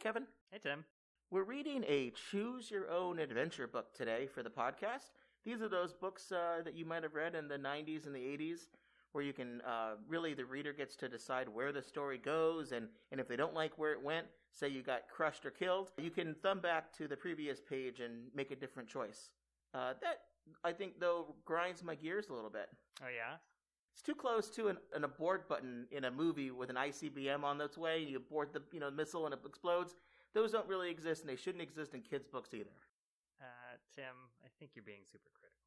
Kevin. Hey, Tim. We're reading a choose-your-own-adventure book today for the podcast. These are those books that you might have read in the 90s and the 80s, where you can really, the reader gets to decide where the story goes, and if they don't like where it went, say you got crushed or killed, you can thumb back to the previous page and make a different choice. That, I think, though, grinds my gears a little bit. Oh, yeah? It's too close to an abort button in a movie with an ICBM on its way, and you abort the missile and it explodes. Those don't really exist, and they shouldn't exist in kids' books either. Tim, I think you're being super critical.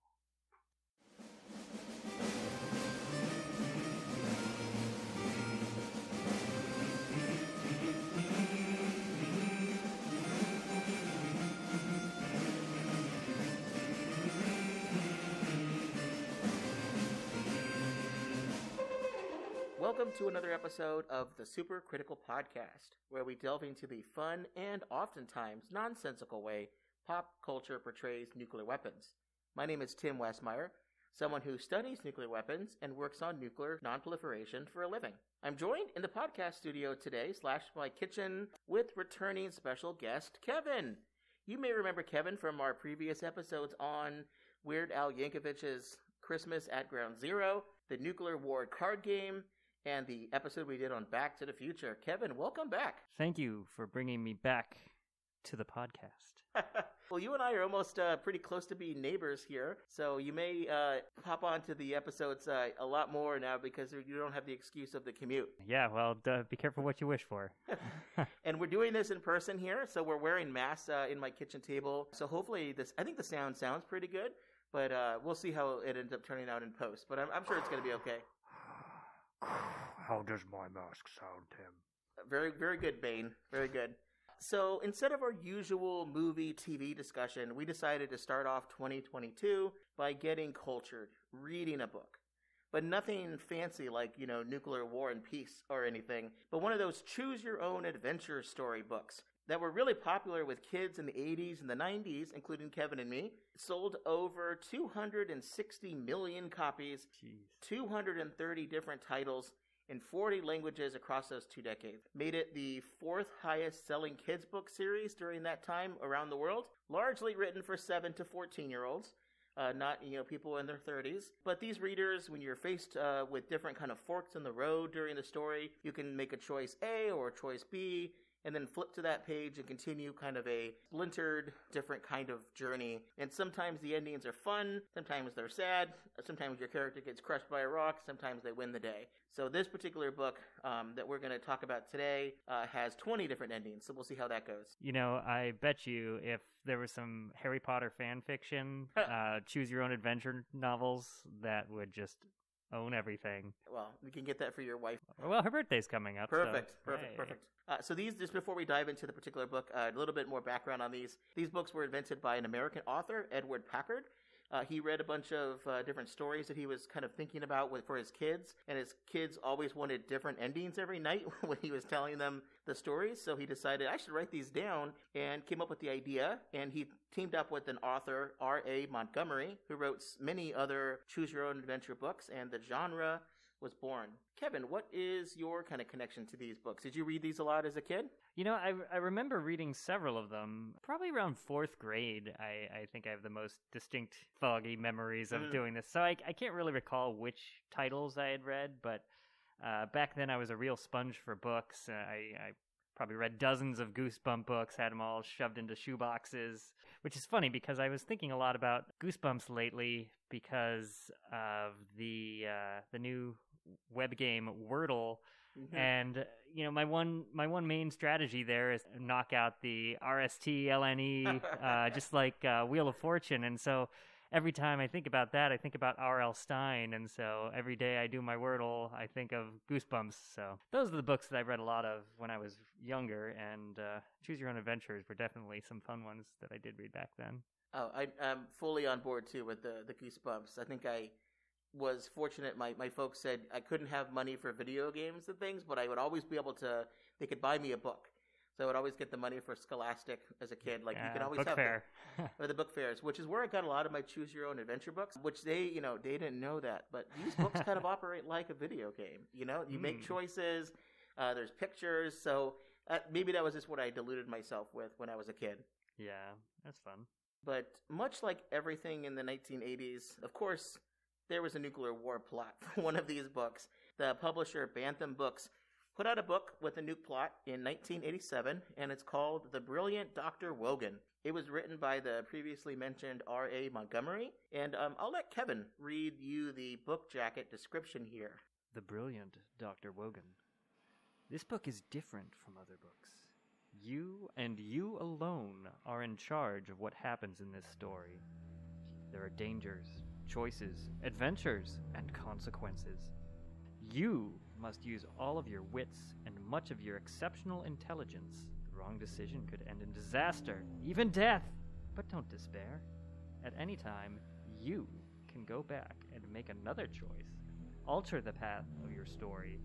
Welcome to another episode of the Super Critical Podcast, where we delve into the fun and oftentimes nonsensical way pop culture portrays nuclear weapons. My name is Tim Westmyer, someone who studies nuclear weapons and works on nuclear nonproliferation for a living. I'm joined in the podcast studio today / my kitchen with returning special guest Kevin. You may remember Kevin from our previous episodes on Weird Al Yankovic's Christmas at Ground Zero, the nuclear war card game, and the episode we did on Back to the Future. Kevin, welcome back. Thank you for bringing me back to the podcast. Well, you and I are almost pretty close to being neighbors here, so you may hop onto the episodes a lot more now because you don't have the excuse of the commute. Yeah, well, be careful what you wish for. And we're doing this in person here, so we're wearing masks in my kitchen table. So hopefully I think the sounds pretty good, but we'll see how it ends up turning out in post. But I'm sure it's going to be okay. How does my mask sound, Tim? Very, very good, Bane. Very good. So instead of our usual movie, TV discussion, we decided to start off 2022 by getting cultured, reading a book. But nothing fancy like, nuclear war and peace or anything, but one of those choose-your-own-adventure story books that were really popular with kids in the 80s and the 90s, including Kevin and me. Sold over 260 million copies, Jeez. 230 different titles in 40 languages across those 2 decades. Made it the 4th highest selling kids book series during that time around the world, largely written for 7 to 14-year-olds. Not, people in their 30s. But these readers, when you're faced with different kind of forks in the road during the story, you can make a choice A or a choice B, and then flip to that page and continue kind of a splintered, different kind of journey. And sometimes the endings are fun, sometimes they're sad, sometimes your character gets crushed by a rock, sometimes they win the day. So this particular book that we're going to talk about today has 20 different endings, so we'll see how that goes. I bet you if there was some Harry Potter fan fiction, choose-your-own-adventure novels, that would just own everything. Well, we can get that for your wife. Well, her birthday's coming up. Perfect. Hey. So these, just before we dive into the particular book, a little bit more background on these. These books were invented by an American author, Edward Packard. He read a bunch of different stories that he was kind of thinking about for his kids, and his kids always wanted different endings every night when he was telling them the stories, so he decided I should write these down and came up with the idea, and he teamed up with an author, R.A. Montgomery, who wrote many other choose-your-own-adventure books, and the genre was born. Kevin, what is your kind of connection to these books? Did you read these a lot as a kid? I remember reading several of them, probably around 4th grade. I think I have the most distinct, foggy memories of doing this. So I can't really recall which titles I had read, but back then I was a real sponge for books. I probably read dozens of Goosebump books, had them all shoved into shoeboxes, which is funny because I was thinking a lot about Goosebumps lately because of the new web game Wordle. Mm-hmm. And my one main strategy there is knock out the RSTLNE, just like Wheel of Fortune. And so every time I think about that, I think about R.L. Stine. And so every day I do my Wordle, I think of Goosebumps. So those are the books that I read a lot of when I was younger. And Choose Your Own Adventures were definitely some fun ones that I did read back then. Oh, I'm fully on board too with the Goosebumps. I think I was fortunate. My folks said I couldn't have money for video games and things, but I would always be able to, they could buy me a book. So I would always get the money for Scholastic as a kid. Like, you can always book have fair. Or the book fairs, which is where I got a lot of my choose your own adventure books, which they didn't know that. But these books kind of operate like a video game. You make choices. There's pictures. So Maybe that was just what I deluded myself with when I was a kid. Yeah, that's fun. But much like everything in the 1980s, of course, there was a nuclear war plot for one of these books. The publisher Bantam Books put out a book with a nuke plot in 1987, and it's called The Brilliant Dr. Wogan. It was written by the previously mentioned R.A. Montgomery, and I'll let Kevin read you the book jacket description here. The Brilliant Dr. Wogan. This book is different from other books. You and you alone are in charge of what happens in this story. There are dangers, choices, adventures, and consequences. You must use all of your wits and much of your exceptional intelligence. The wrong decision could end in disaster, even death. But don't despair. At any time, you can go back and make another choice, alter the path of your story,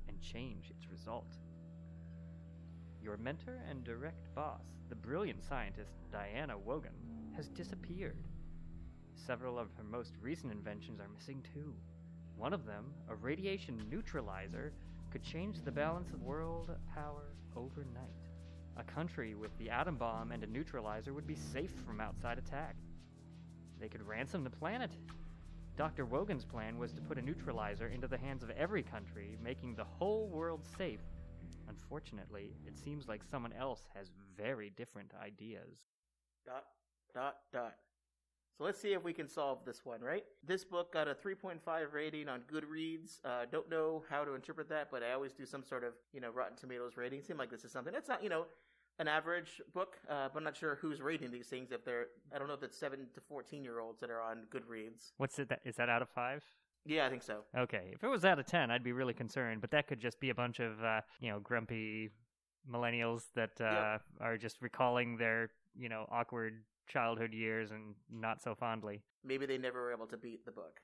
and change its result. Your mentor and direct boss, the brilliant scientist Diana Wogan, has disappeared. Several of her most recent inventions are missing too. One of them, a radiation neutralizer, could change the balance of world power overnight. A country with the atom bomb and a neutralizer would be safe from outside attack. They could ransom the planet. Dr. Wogan's plan was to put a neutralizer into the hands of every country, making the whole world safe. Unfortunately, it seems like someone else has very different ideas. ... So let's see if we can solve this one, right? This book got a 3.5 rating on Goodreads. Don't know how to interpret that, but I always do some sort of, Rotten Tomatoes rating. Seems like this is something that's not, an average book, but I'm not sure who's rating these things. I don't know if it's 7 to 14-year-olds that are on Goodreads. Is that out of 5? Yeah, I think so. Okay. If it was out of 10, I'd be really concerned, but that could just be a bunch of, grumpy millennials that are just recalling their, awkward childhood years and not so fondly. Maybe they never were able to beat the book.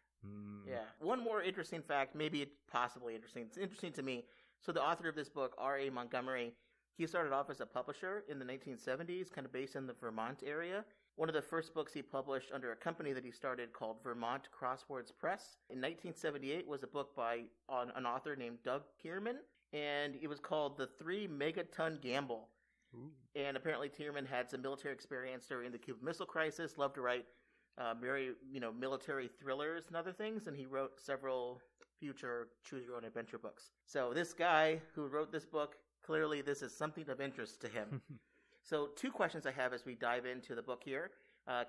Yeah. One more interesting fact, maybe it's possibly interesting. It's interesting to me. So the author of this book, R.A. Montgomery, he started off as a publisher in the 1970s, kind of based in the Vermont area. One of the first books he published under a company that he started called Vermont Crosswords Press. In 1978 was a book by an author named Doug Kierman, and it was called The 3 Megaton Gamble. Ooh. And apparently Tierman had some military experience during the Cuban Missile Crisis, loved to write very, military thrillers and other things, and he wrote several future choose-your-own-adventure books. So this guy who wrote this book, clearly this is something of interest to him. So 2 questions I have as we dive into the book here.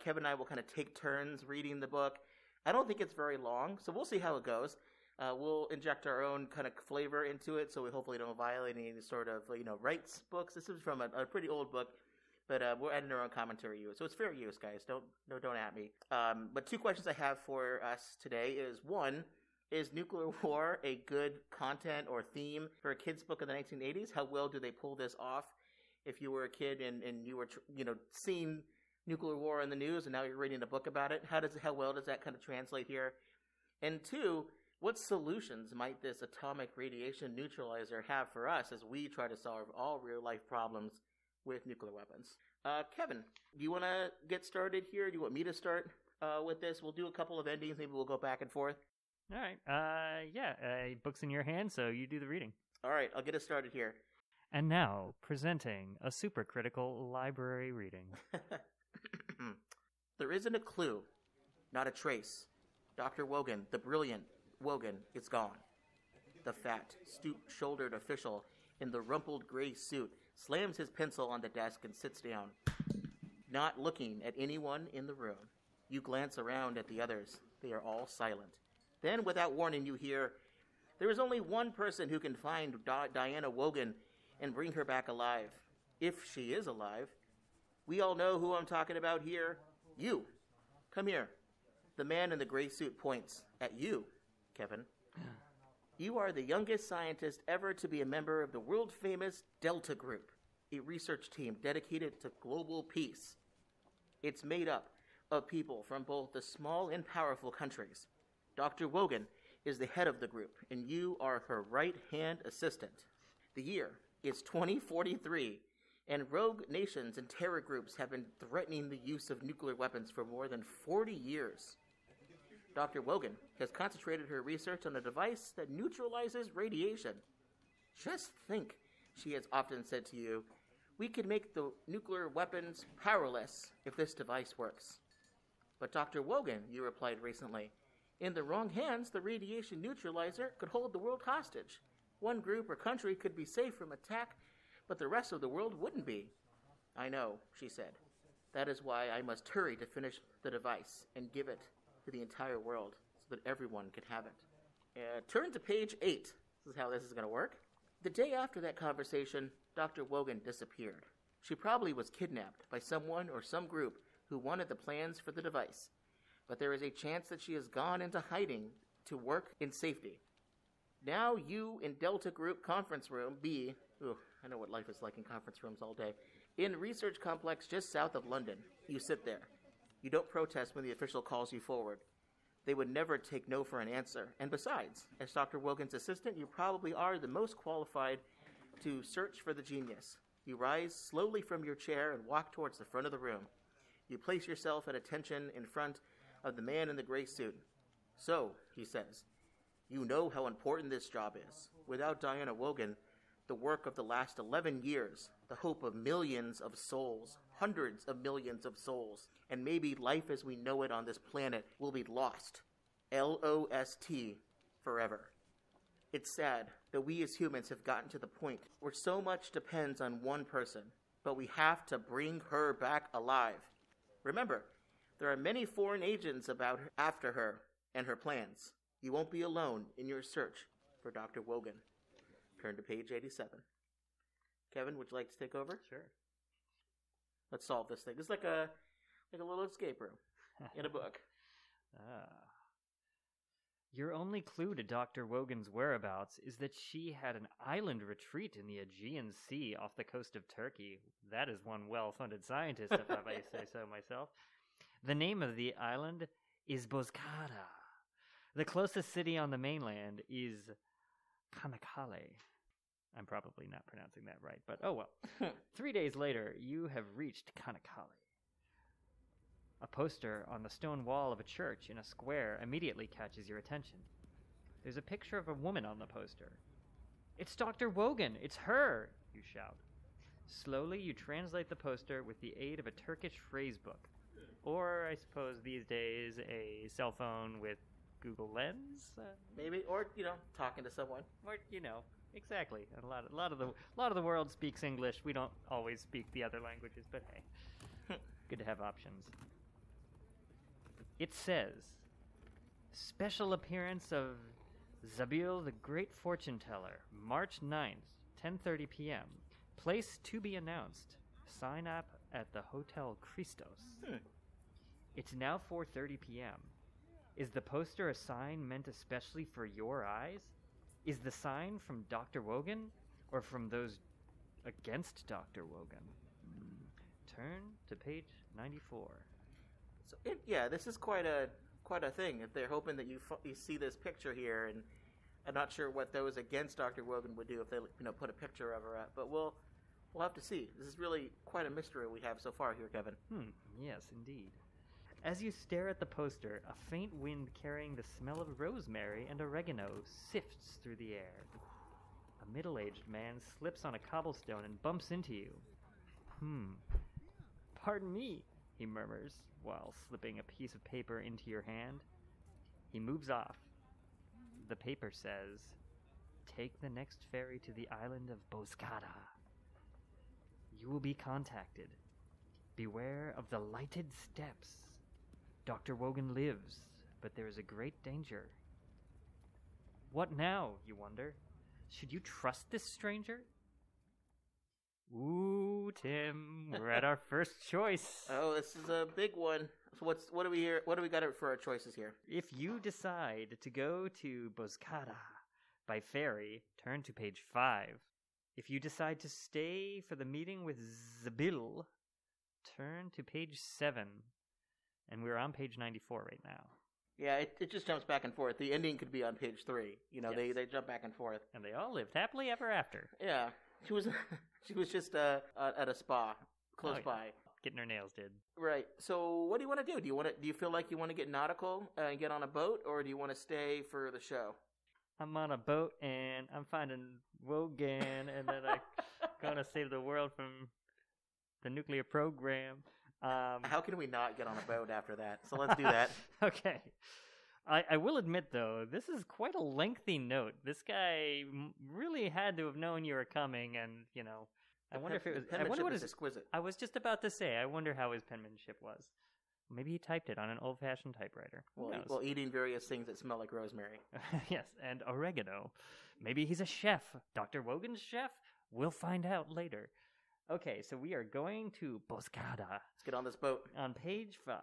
Kevin and I will kind of take turns reading the book. I don't think it's very long, so we'll see how it goes. We'll inject our own kind of flavor into it, so we hopefully don't violate any sort of, rights books. This is from a pretty old book, but we're adding our own commentary to it. So it's fair use, guys. Don't at me. But 2 questions I have for us today is, 1, is nuclear war a good content or theme for a kid's book in the 1980s? How well do they pull this off? If you were a kid and you were, seeing nuclear war in the news and now you're reading a book about it, how well does that kind of translate here? And 2, what solutions might this atomic radiation neutralizer have for us as we try to solve all real-life problems with nuclear weapons? Kevin, do you want to get started here? Do you want me to start with this? We'll do a couple of endings. Maybe we'll go back and forth. All right. Book's in your hand, so you do the reading. All right, I'll get us started here. And now, presenting a supercritical library reading. There isn't a clue, not a trace. Dr. Wogan, the brilliant Wogan, is gone. The fat, stoop-shouldered official in the rumpled gray suit slams his pencil on the desk and sits down, not looking at anyone in the room. You glance around at the others. They are all silent. Then, without warning, you hear, "There is only one person who can find Diana Wogan and bring her back alive, if she is alive. We all know who I'm talking about here. You. Come here." The man in the gray suit points at you, Kevin. You are the youngest scientist ever to be a member of the world-famous Delta Group, a research team dedicated to global peace. It's made up of people from both the small and powerful countries. Dr. Wogan is the head of the group, and you are her right-hand assistant. The year is 2043, and rogue nations and terror groups have been threatening the use of nuclear weapons for more than 40 years. Dr. Wogan has concentrated her research on a device that neutralizes radiation. Just think, She has often said to you, "We can make the nuclear weapons powerless if this device works." "But Dr. Wogan," you replied recently, "in the wrong hands, the radiation neutralizer could hold the world hostage. One group or country could be safe from attack, but the rest of the world wouldn't be." "I know," she said. "That is why I must hurry to finish the device and give it to the entire world so that everyone can have it." Turn to page 8. This is how this is going to work. The day after that conversation, Dr. Wogan disappeared. She probably was kidnapped by someone or some group who wanted the plans for the device. But there is a chance that she has gone into hiding to work in safety. Now you in Delta Group Conference Room B, I know what life is like in conference rooms all day, in Research Complex just south of London. You sit there. You don't protest when the official calls you forward. They would never take no for an answer. And besides, as Dr. Wogan's assistant, you probably are the most qualified to search for the genius. You rise slowly from your chair and walk towards the front of the room. You place yourself at attention in front of the man in the gray suit. "So," he says, "you know how important this job is. Without Diana Wogan, the work of the last 11 years, the hope of millions of souls, hundreds of millions of souls, and maybe life as we know it on this planet will be lost. LOST, forever. It's sad that we as humans have gotten to the point where so much depends on one person, but we have to bring her back alive. Remember, there are many foreign agents after her and her plans. You won't be alone in your search for Dr. Wogan." Turn to page 87. Kevin, would you like to take over? Sure. Let's solve this thing. It's like a little escape room in a book. Your only clue to Dr. Wogan's whereabouts is that she had an island retreat in the Aegean Sea off the coast of Turkey. That is one well-funded scientist, if I may say so myself. The name of the island is Bozkada. The closest city on the mainland is Kanakale. I'm probably not pronouncing that right, but oh well. 3 days later, you have reached Kanakale. A poster on the stone wall of a church in a square immediately catches your attention. There's a picture of a woman on the poster. "It's Dr. Wogan! It's her!" you shout. Slowly, you translate the poster with the aid of a Turkish phrase book. Or, I suppose these days, a cell phone with Google Lens? Maybe, or, talking to someone. Or, exactly. A lot of the world speaks English. We don't always speak the other languages, but hey, good to have options. It says, "Special appearance of Zabil the Great Fortune Teller, March 9th, 10:30 p.m. Place to be announced. Sign up at the Hotel Christos." It's now 4:30 p.m. Is the poster a sign meant especially for your eyes? Is the sign from Dr. Wogan or from those against Dr. Wogan? Turn to page 94. So this is quite a thing. If they're hoping that you see this picture here, and I'm not sure what those against Dr. Wogan would do if they put a picture of her up, but we'll have to see. This is really quite a mystery we have so far here, Kevin. Yes, indeed. As you stare at the poster, a faint wind carrying the smell of rosemary and oregano sifts through the air. A middle-aged man slips on a cobblestone and bumps into you. "Pardon me," he murmurs, while slipping a piece of paper into your hand. He moves off. The paper says, "Take the next ferry to the island of Bozkada. You will be contacted. Beware of the lighted steps. Dr. Wogan lives, but there is a great danger." What now, you wonder? Should you trust this stranger? Ooh, Tim, we're at our first choice. Oh, this is a big one. So what do we hear? What do we got for our choices here? If you decide to go to Bozkada by ferry, turn to page 5. If you decide to stay for the meeting with Zabil, turn to page 7. And we're on page 94 right now. Yeah, it just jumps back and forth. The ending could be on page 3. Yes. They jump back and forth. And they all lived happily ever after. Yeah, she was just at a spa close by, getting her nails did. Right. So what do you want to do? Do you feel like you want to get nautical and get on a boat, or do you want to stay for the show? I'm on a boat and I'm finding Wogan and then I'm gonna save the world from the nuclear program. How can we not get on a boat after that? So let's do that. Okay. I will admit, though, this is quite a lengthy note. This guy really had to have known you were coming, and, you know, I wonder if it was... I wonder what is exquisite. I was just about to say, I wonder how his penmanship was. Maybe he typed it on an old-fashioned typewriter. Well, eating various things that smell like rosemary. Yes, and oregano. Maybe he's a chef. Dr. Wogan's chef? We'll find out later. Okay, so we are going to Boscada. Let's get on this boat. On page 5.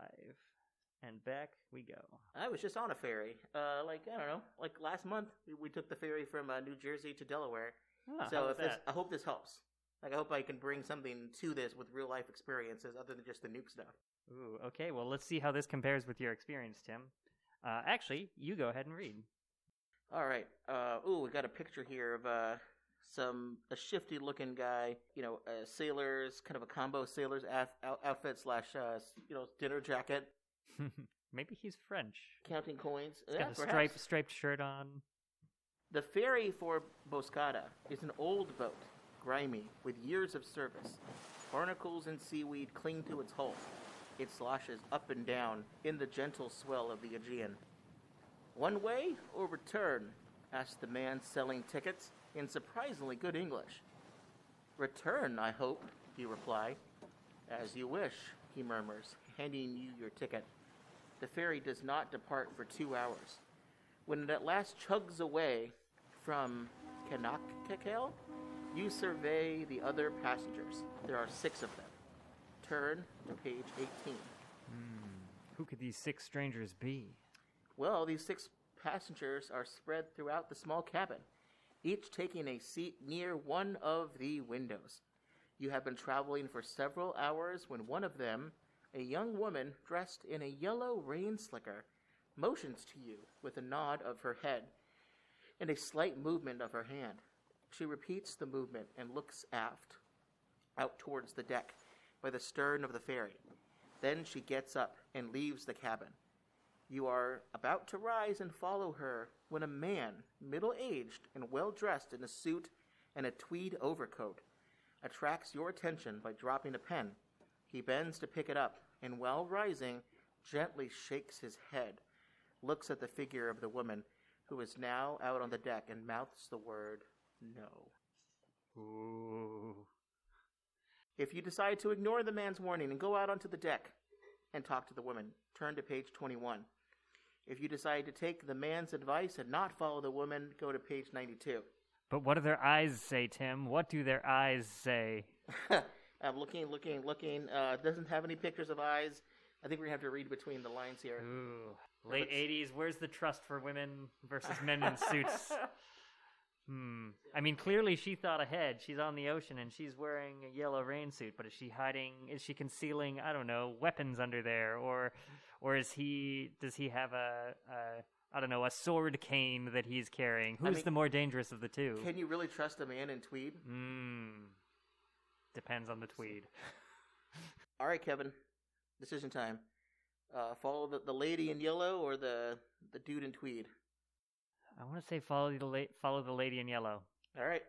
And back we go. I was just on a ferry. I don't know, last month we took the ferry from New Jersey to Delaware. So I hope this helps. I hope I can bring something to this with real life experiences other than just the nuke stuff. Ooh, okay. Well, let's see how this compares with your experience, Tim. Actually, you go ahead and read. All right. We got a picture here of a shifty looking guy. Sailors, kind of a combo sailor's outfit / dinner jacket. Maybe he's French. Counting coins. He's got a striped shirt on. The ferry for Boscada is an old boat, grimy, with years of service. Barnacles and seaweed cling to its hull. It sloshes up and down in the gentle swell of the Aegean. One way or return? Asked the man selling tickets in surprisingly good English. Return, I hope, you reply. As you wish, he murmurs, handing you your ticket. The ferry does not depart for 2 hours. When it at last chugs away from Kanakakale, you survey the other passengers. There are 6 of them. Turn to page 18. Who could these 6 strangers be? Well, these 6 passengers are spread throughout the small cabin, each taking a seat near one of the windows. You have been traveling for several hours when one of them, a young woman dressed in a yellow rain slicker, motions to you with a nod of her head and a slight movement of her hand. She repeats the movement and looks aft, out towards the deck by the stern of the ferry. Then she gets up and leaves the cabin. You are about to rise and follow her when a man, middle-aged and well-dressed in a suit and a tweed overcoat, attracts your attention by dropping a pen. He bends to pick it up, and while rising, gently shakes his head, looks at the figure of the woman, who is now out on the deck, and mouths the word, no. Ooh. If you decide to ignore the man's warning and go out onto the deck and talk to the woman, turn to page 21. If you decide to take the man's advice and not follow the woman, go to page 92. But what do their eyes say, Tim? What do their eyes say? I'm looking. Doesn't have any pictures of eyes. I think we're going to have to read between the lines here. Ooh. Late 80s, where's the trust for women versus men in suits? I mean, clearly she thought ahead. She's on the ocean and she's wearing a yellow rain suit, but is she concealing, I don't know, weapons under there? Or does he have a sword cane that he's carrying? Who's the more dangerous of the two? Can you really trust a man in tweed? Depends on the tweed. All right, Kevin. Decision time. Follow the lady in yellow or the dude in tweed? I want to say follow the lady in yellow. All right.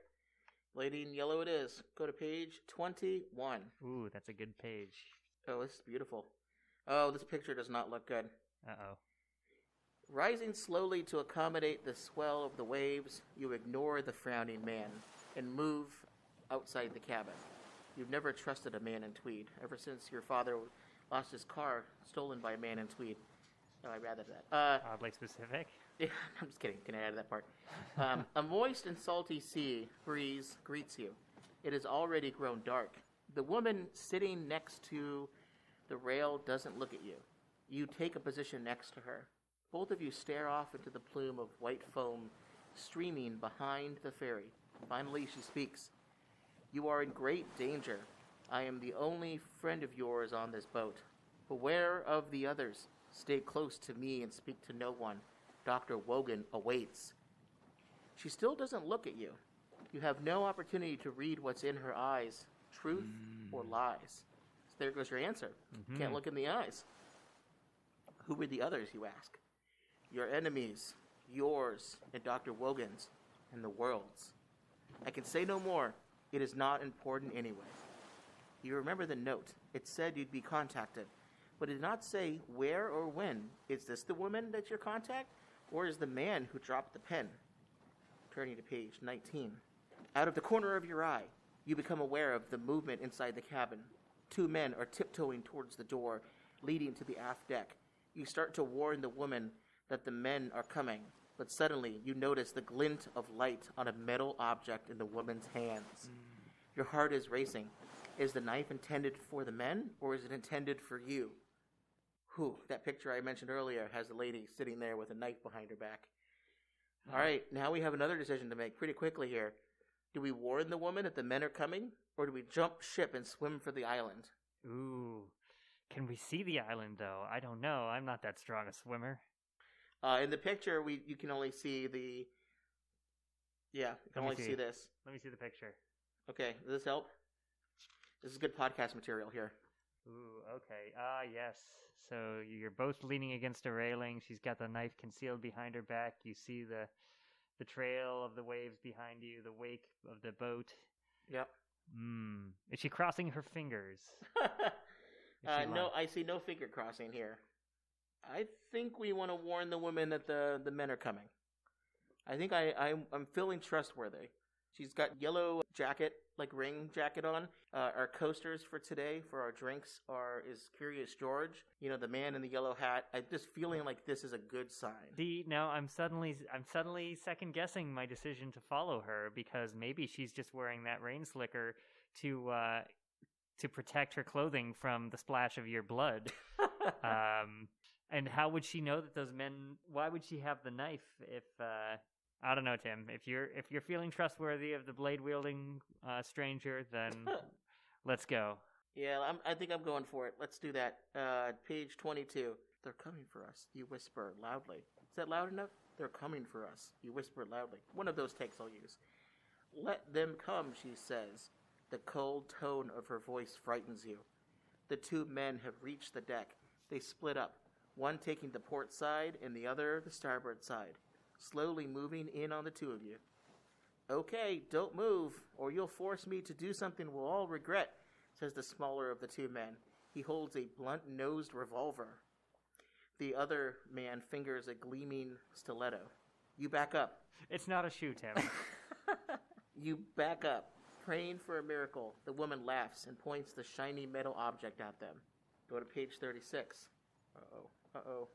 Lady in yellow it is. Go to page 21. Ooh, that's a good page. Oh, this is beautiful. Oh, this picture does not look good. Uh-oh. Rising slowly to accommodate the swell of the waves, you ignore the frowning man and move outside the cabin. You've never trusted a man in tweed, ever since your father lost his car stolen by a man in tweed. No, I'd rather that. Oddly specific? Yeah, I'm just kidding. Can I add that part? A moist and salty sea breeze greets you. It has already grown dark. The woman sitting next to the rail doesn't look at you. You take a position next to her. Both of you stare off into the plume of white foam streaming behind the ferry. Finally, she speaks. You are in great danger. I am the only friend of yours on this boat. Beware of the others. Stay close to me and speak to no one. Dr. Wogan awaits. She still doesn't look at you. You have no opportunity to read what's in her eyes, truth or lies. So there goes your answer. Can't look in the eyes. Who were the others, you ask? Your enemies. yours and Dr. Wogan's and the world's. I can say no more. It is not important anyway. You remember the note. It said you'd be contacted, but it did not say where or when. Is this the woman that's your contact, or is the man who dropped the pen? Turning to page 19. Out of the corner of your eye, you become aware of the movement inside the cabin. 2 men are tiptoeing towards the door leading to the aft deck. You start to warn the woman that the men are coming, but suddenly you notice the glint of light on a metal object in the woman's hands. Your heart is racing. Is the knife intended for the men, or is it intended for you? Whew, that picture I mentioned earlier has a lady sitting there with a knife behind her back. All right, now we have another decision to make pretty quickly here. Do we warn the woman that the men are coming, or do we jump ship and swim for the island? Ooh. Can we see the island, though? I don't know. I'm not that strong a swimmer. In the picture, you can only see the... Yeah, you can only see this. Let me see the picture. Okay, does this help? This is good podcast material here. Ooh, okay. Yes. So you're both leaning against a railing. She's got the knife concealed behind her back. You see the trail of the waves behind you, the wake of the boat. Yep. Is she crossing her fingers? No, I see no finger crossing here. I think we want to warn the woman that the men are coming. I think I'm feeling trustworthy. She's got yellow jacket, like ring jacket on. Our coasters for today, for our drinks, is Curious George. You know, the man in the yellow hat. I'm just feeling like this is a good sign. Now I'm suddenly second guessing my decision to follow her, because maybe she's just wearing that rain slicker to protect her clothing from the splash of your blood. And how would she know that those men? Why would she have the knife if? I don't know, Tim. If you're feeling trustworthy of the blade wielding stranger, then let's go. Yeah, I think I'm going for it. Let's do that. Page 22. They're coming for us. You whisper loudly. Is that loud enough? They're coming for us. You whisper loudly. One of those takes I'll use. Let them come, she says. The cold tone of her voice frightens you. The 2 men have reached the deck. They split up, one taking the port side and the other the starboard side, slowly moving in on the 2 of you. Okay, don't move, or you'll force me to do something we'll all regret, says the smaller of the 2 men. He holds a blunt-nosed revolver. The other man fingers a gleaming stiletto. You back up. It's not a shoe, Tim. You back up, praying for a miracle. The woman laughs and points the shiny metal object at them. Go to page 36. Uh-oh.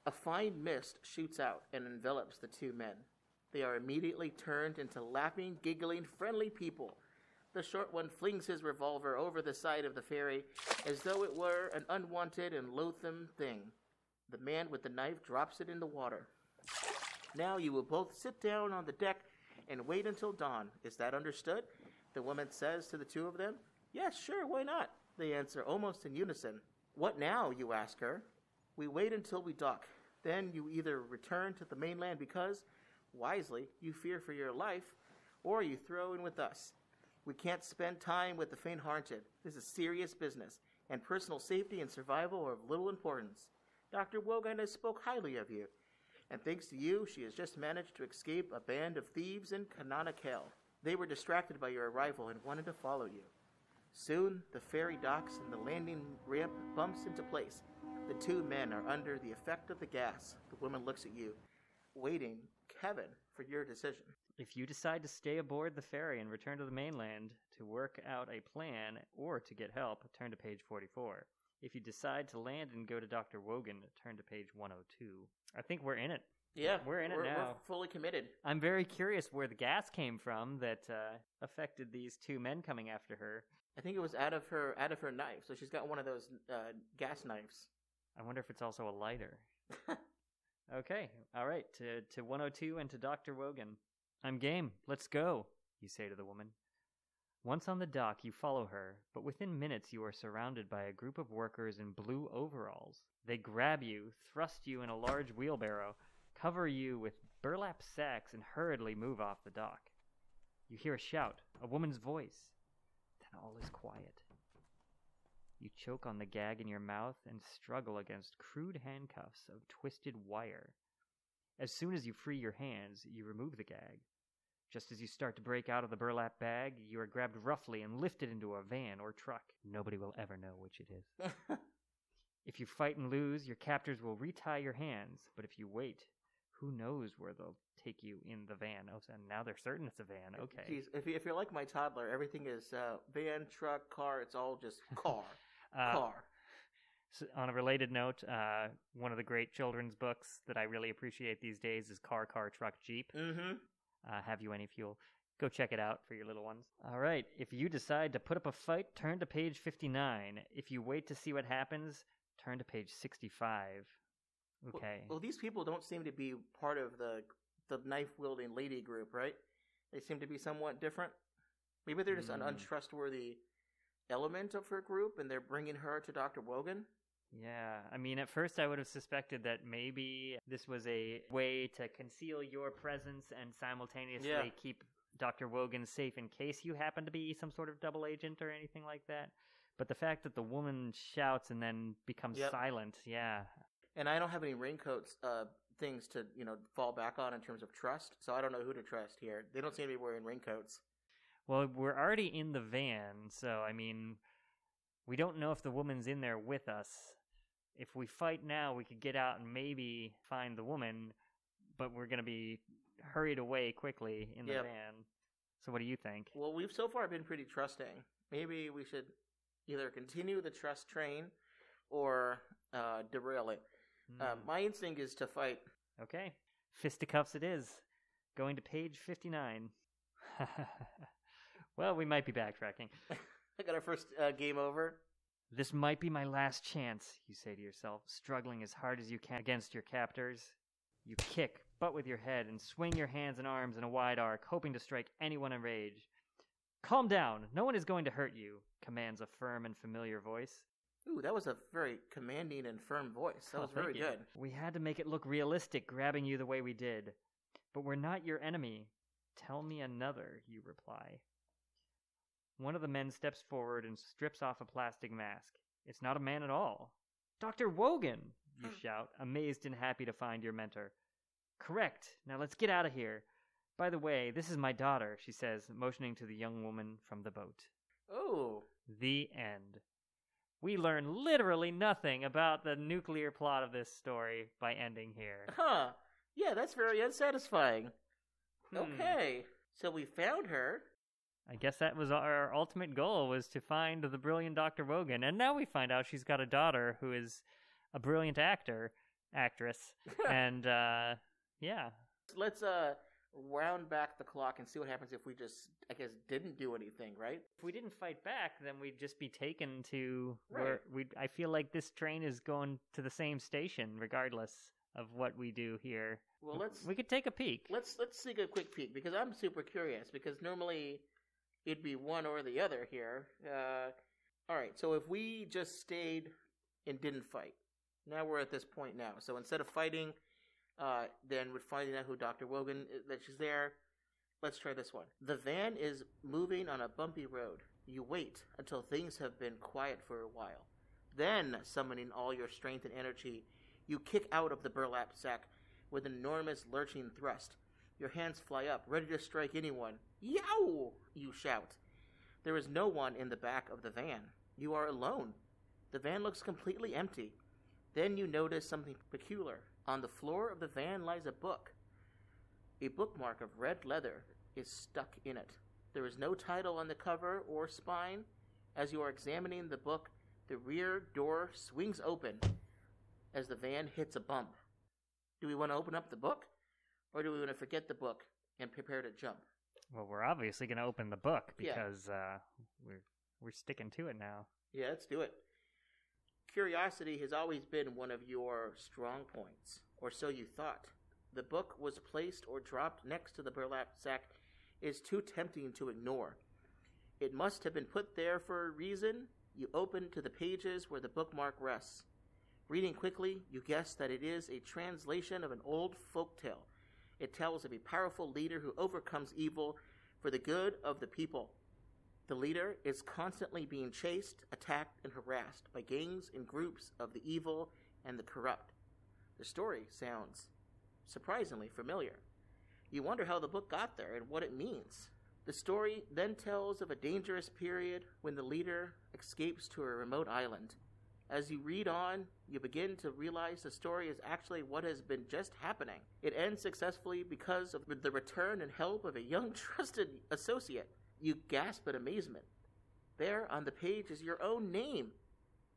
A fine mist shoots out and envelops the 2 men. They are immediately turned into laughing, giggling, friendly people. The short one flings his revolver over the side of the ferry as though it were an unwanted and loathsome thing. The man with the knife drops it in the water. Now you will both sit down on the deck and wait until dawn. Is that understood? The woman says to the 2 of them. Yes, sure, why not? They answer almost in unison. What now, you ask her. We wait until we dock. Then you either return to the mainland because, wisely, you fear for your life, or you throw in with us. We can't spend time with the faint-hearted. This is serious business, and personal safety and survival are of little importance. Dr. Wogan has spoke highly of you, and thanks to you, she has just managed to escape a band of thieves in Canonical. They were distracted by your arrival and wanted to follow you. Soon, the ferry docks and the landing ramp bumps into place. The 2 men are under the effect of the gas. The woman looks at you, waiting, Kevin, for your decision. If you decide to stay aboard the ferry and return to the mainland to work out a plan or to get help, turn to page 44. If you decide to land and go to Dr. Wogan, turn to page 102. I think we're in it. Yeah, we're in it now. We're fully committed. I'm very curious where the gas came from that affected these 2 men coming after her. I think it was out of her knife. So she's got one of those gas knives. I wonder if it's also a lighter. Okay, all right, to 102 and to Dr. Wogan. I'm game. Let's go, you say to the woman. Once on the dock, you follow her, but within minutes you are surrounded by a group of workers in blue overalls. They grab you, thrust you in a large wheelbarrow, cover you with burlap sacks, and hurriedly move off the dock. You hear a shout, a woman's voice. Then all is quiet. You choke on the gag in your mouth and struggle against crude handcuffs of twisted wire. As soon as you free your hands, you remove the gag. Just as you start to break out of the burlap bag, you are grabbed roughly and lifted into a van or truck. Nobody will ever know which it is. If you fight and lose, your captors will retie your hands, but if you wait, who knows where they'll take you in the van. Oh, and now they're certain it's a van. Okay. Jeez, if you're like my toddler, everything is van, truck, car. It's all just car. Car. So on a related note, one of the great children's books that I really appreciate these days is Car, Truck, Jeep. Mm-hmm. Have You Any Fuel? Go check it out for your little ones. All right. If you decide to put up a fight, turn to page 59. If you wait to see what happens, turn to page 65. Okay. Well, these people don't seem to be part of the knife-wielding lady group, right? They seem to be somewhat different. Maybe they're just an untrustworthy element of her group, and they're bringing her to Dr. Wogan. Yeah, I mean, at first I would have suspected that maybe this was a way to conceal your presence and simultaneously keep Dr. Wogan safe in case you happen to be some sort of double agent or anything like that. But the fact that the woman shouts and then becomes silent, And I don't have any raincoats, things to, fall back on in terms of trust, so I don't know who to trust here. They don't seem to be wearing raincoats. Well, we're already in the van, so, I mean, we don't know if the woman's in there with us. If we fight now, we could get out and maybe find the woman, but we're going to be hurried away quickly in the van. So what do you think? Well, we've so far been pretty trusting. Maybe we should either continue the trust train or derail it. My instinct is to fight. Okay. Fisticuffs it is. Going to page 59. Well, we might be backtracking. I got our first game over. This might be my last chance, you say to yourself, struggling as hard as you can against your captors. You kick, butt with your head, and swing your hands and arms in a wide arc, hoping to strike anyone enraged. Calm down. No one is going to hurt you, commands a firm and familiar voice. Ooh, that was a very commanding and firm voice. That was very good. We had to make it look realistic, grabbing you the way we did. But we're not your enemy. Tell me another, you reply. One of the men steps forward and strips off a plastic mask. It's not a man at all. Dr. Wogan, you shout, amazed and happy to find your mentor. Correct. Now let's get out of here. By the way, this is my daughter, she says, motioning to the young woman from the boat. Oh. The end. We learn literally nothing about the nuclear plot of this story by ending here. Huh. Yeah, that's very unsatisfying. Okay. So we found her. I guess that was our ultimate goal, was to find the brilliant Dr. Wogan. And now we find out she's got a daughter who is a brilliant actress. And, yeah. Let's round back the clock and see what happens if we just, I guess, didn't do anything, right? If we didn't fight back, then we'd just be taken to where I feel like this train is going to the same station regardless of what we do here. Well, we could take a peek. Let's take a quick peek, because I'm super curious, because normally it'd be one or the other here. All right, so if we just stayed and didn't fight, now we're at this point now. So instead of fighting, then we're finding out who Dr. Wogan, that she's there. Let's try this one. The van is moving on a bumpy road. You wait until things have been quiet for a while. Then, summoning all your strength and energy, you kick out of the burlap sack with an enormous lurching thrust. Your hands fly up, ready to strike anyone. Yow! You shout. There is no one in the back of the van. You are alone. The van looks completely empty. Then you notice something peculiar. On the floor of the van lies a book. A bookmark of red leather is stuck in it. There is no title on the cover or spine. As you are examining the book, the rear door swings open as the van hits a bump. Do we want to open up the book, or do we want to forget the book and prepare to jump? Well, we're obviously going to open the book because we're sticking to it now. Yeah, let's do it. Curiosity has always been one of your strong points, or so you thought. The book was placed or dropped next to the burlap sack is too tempting to ignore. It must have been put there for a reason. You open to the pages where the bookmark rests. Reading quickly, you guess that it is a translation of an old folk tale. It tells of a powerful leader who overcomes evil for the good of the people. The leader is constantly being chased, attacked, and harassed by gangs and groups of the evil and the corrupt. The story sounds surprisingly familiar. You wonder how the book got there and what it means. The story then tells of a dangerous period when the leader escapes to a remote island. As you read on, you begin to realize the story is actually what has been just happening. It ends successfully because of the return and help of a young trusted associate. You gasp in amazement. There on the page is your own name.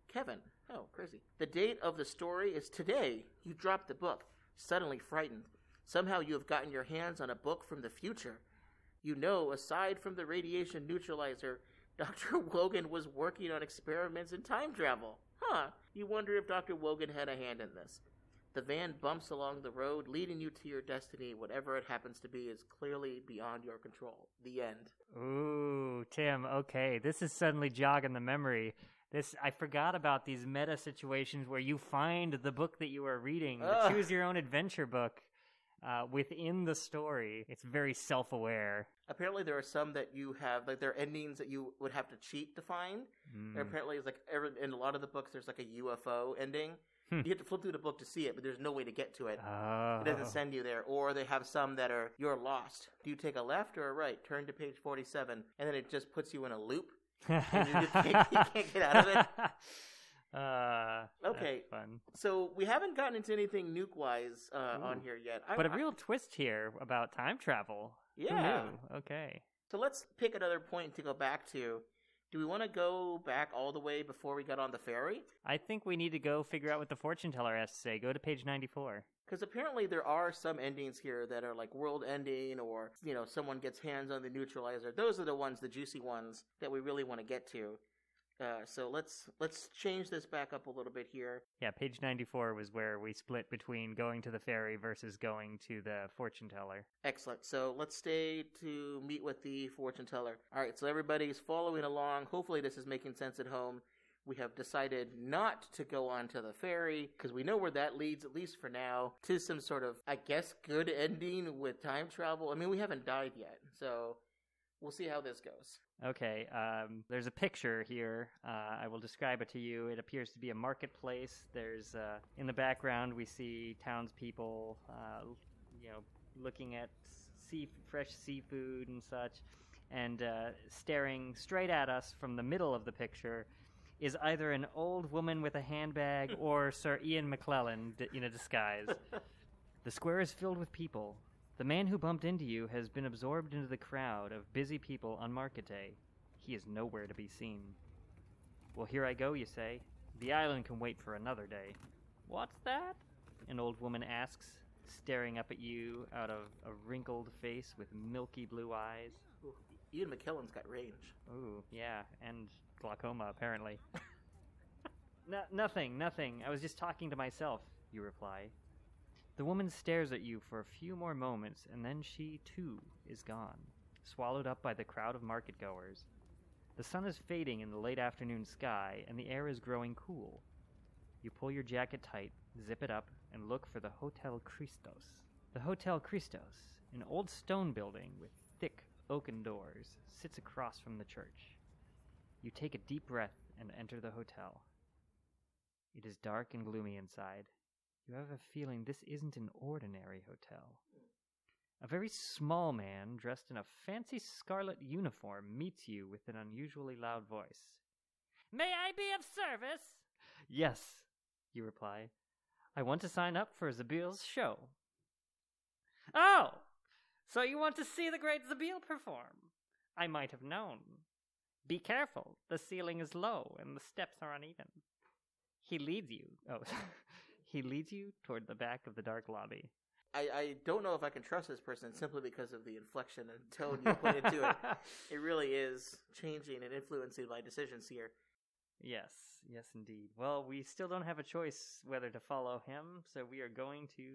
Kevin. Oh, crazy. The date of the story is today. You drop the book, suddenly frightened. Somehow you have gotten your hands on a book from the future. You know, aside from the radiation neutralizer, Dr. Wogan was working on experiments in time travel. You wonder if Dr. Wogan had a hand in this. The van bumps along the road, leading you to your destiny. Whatever it happens to be is clearly beyond your control. The end. Ooh, Tim, okay. This is suddenly jogging the memory. I forgot about these meta situations where you find the book that you are reading, the Choose Your Own Adventure book, within the story. It's very self-aware. Apparently there are some that you have, like, there are endings that you would have to cheat to find. There apparently is, like, in a lot of the books, there's, like, a UFO ending. You have to flip through the book to see it, but there's no way to get to it. It doesn't send you there. Or they have some that are, you're lost. Do you take a left or a right? Turn to page 47, and then it just puts you in a loop. And you can't get out of it. Okay, fun. So we haven't gotten into anything nuke-wise on here yet. But a real twist here about time travel. Yeah. Who knew? Okay. So let's pick another point to go back to. Do we want to go back all the way before we got on the ferry? I think we need to go figure out what the fortune teller has to say. Go to page 94. Because apparently there are some endings here that are like world ending, or, you know, someone gets hands on the neutralizer. Those are the ones, the juicy ones, that we really want to get to. So let's change this back up a little bit here. Yeah, page 94 was where we split between going to the ferry versus going to the fortune teller. Excellent. So let's stay to meet with the fortune teller. All right, so everybody's following along. Hopefully this is making sense at home. We have decided not to go on to the ferry because we know where that leads, at least for now, to some sort of, I guess, good ending with time travel. I mean, we haven't died yet, so we'll see how this goes. Okay, there's a picture here. I will describe it to you. It appears to be a marketplace. There's, in the background, we see townspeople, looking at fresh seafood and such, and staring straight at us from the middle of the picture is either an old woman with a handbag or Sir Ian McClellan in a disguise. The square is filled with people. The man who bumped into you has been absorbed into the crowd of busy people on market day. He is nowhere to be seen. Well, here I go, you say. The island can wait for another day. What's that? An old woman asks, staring up at you out of a wrinkled face with milky blue eyes. Ooh, Ian McKellen's got range. Ooh, yeah, and glaucoma, apparently. Nothing. I was just talking to myself, you reply. The woman stares at you for a few more moments, and then she, too, is gone, swallowed up by the crowd of market-goers. The sun is fading in the late afternoon sky, and the air is growing cool. You pull your jacket tight, zip it up, and look for the Hotel Christos. The Hotel Christos, an old stone building with thick oaken doors, sits across from the church. You take a deep breath and enter the hotel. It is dark and gloomy inside. You have a feeling this isn't an ordinary hotel. A very small man, dressed in a fancy scarlet uniform, meets you with an unusually loud voice. May I be of service? Yes, you reply. I want to sign up for Zabil's show. Oh, so you want to see the great Zabil perform? I might have known. Be careful, the ceiling is low and the steps are uneven. He leads you toward the back of the dark lobby. I don't know if I can trust this person simply because of the inflection and tone you put into it. It really is changing and influencing my decisions here. Yes, indeed. Well, we still don't have a choice whether to follow him, so we are going to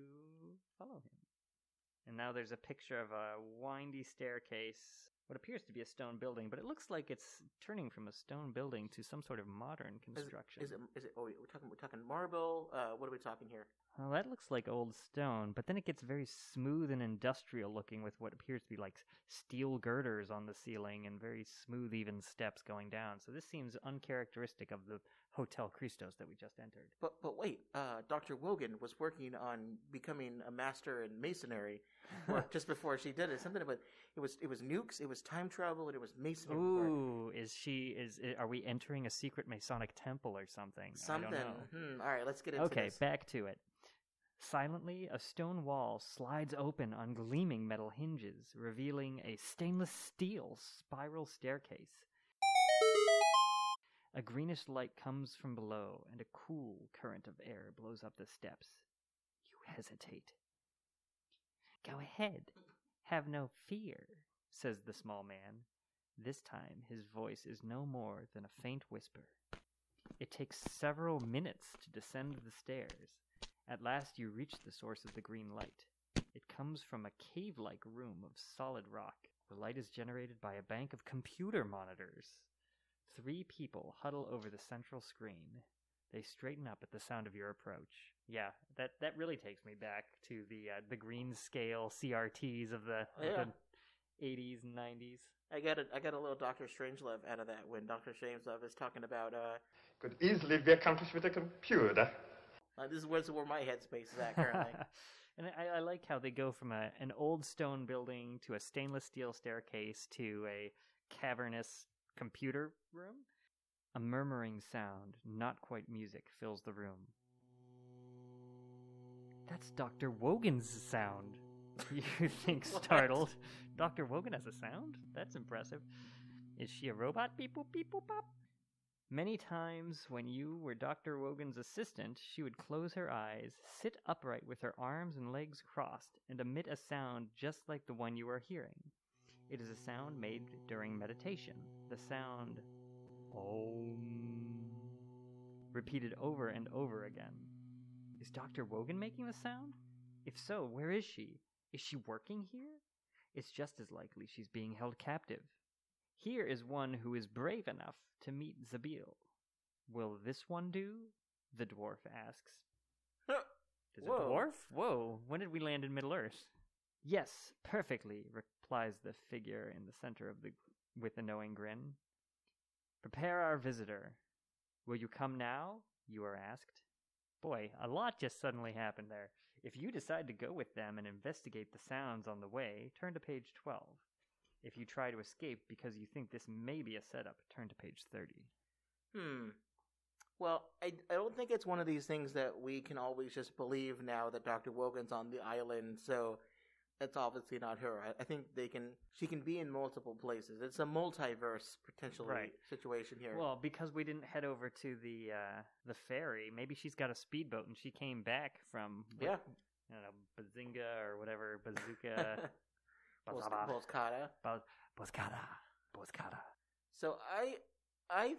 follow him. And now there's a picture of a windy staircase what appears to be a stone building, but it looks like it's turning from a stone building to some sort of modern construction. Is it? Oh, we're talking marble. What are we talking here? Well, that looks like old stone, but then it gets very smooth and industrial looking with what appears to be like steel girders on the ceiling and very smooth, even steps going down. So this seems uncharacteristic of the Hotel Christos that we just entered. But wait, Dr. Wogan was working on becoming a master in masonry, or just before she did it. Something about it was nukes, it was time travel, and it was masonry. Ooh, are we entering a secret Masonic temple or something? Something. I don't know. All right, let's get into this. Okay, back to it. Silently, a stone wall slides open on gleaming metal hinges, revealing a stainless steel spiral staircase. A greenish light comes from below, and a cool current of air blows up the steps. You hesitate. Go ahead. Have no fear, says the small man. This time his voice is no more than a faint whisper. It takes several minutes to descend the stairs. At last you reach the source of the green light. It comes from a cave-like room of solid rock. The light is generated by a bank of computer monitors. 3 people huddle over the central screen. They straighten up at the sound of your approach. Yeah, that really takes me back to the green scale CRTs of the 80s and 90s. I got a little Dr. Strangelove out of that when Dr. Strangelove is talking about could easily be accomplished with a computer. This is where my headspace is at currently. And I like how they go from an old stone building to a stainless steel staircase to a cavernous computer room. A murmuring sound, not quite music, fills the room. That's Dr. Wogan's sound. You think startled. Dr. Wogan has a sound? That's impressive. Is she a robot? Beep boop beep boop pop. Many times when you were Dr. Wogan's assistant, she would close her eyes, sit upright with her arms and legs crossed, and emit a sound just like the one you are hearing. It is a sound made during meditation. The sound Om, repeated over and over again. Is Dr. Wogan making the sound? If so, where is she? Is she working here? It's just as likely she's being held captive. Here is one who is brave enough to meet Zabil. Will this one do? The dwarf asks. Is it a dwarf? Whoa, when did we land in Middle-earth? Yes, perfectly, replies the figure in the center of with a knowing grin. Prepare our visitor. Will you come now? You are asked. Boy, a lot just suddenly happened there. If you decide to go with them and investigate the sounds on the way, turn to page 12. If you try to escape because you think this may be a setup, turn to page 30. Well, I don't think it's one of these things that we can always just believe now that Dr. Wogan's on the island, so that's obviously not her. I think she can be in multiple places. It's a multiverse potentially situation here. Well, because we didn't head over to the ferry, maybe she's got a speedboat and she came back from I don't know, Bazinga or whatever, Bazooka. Boscada. So I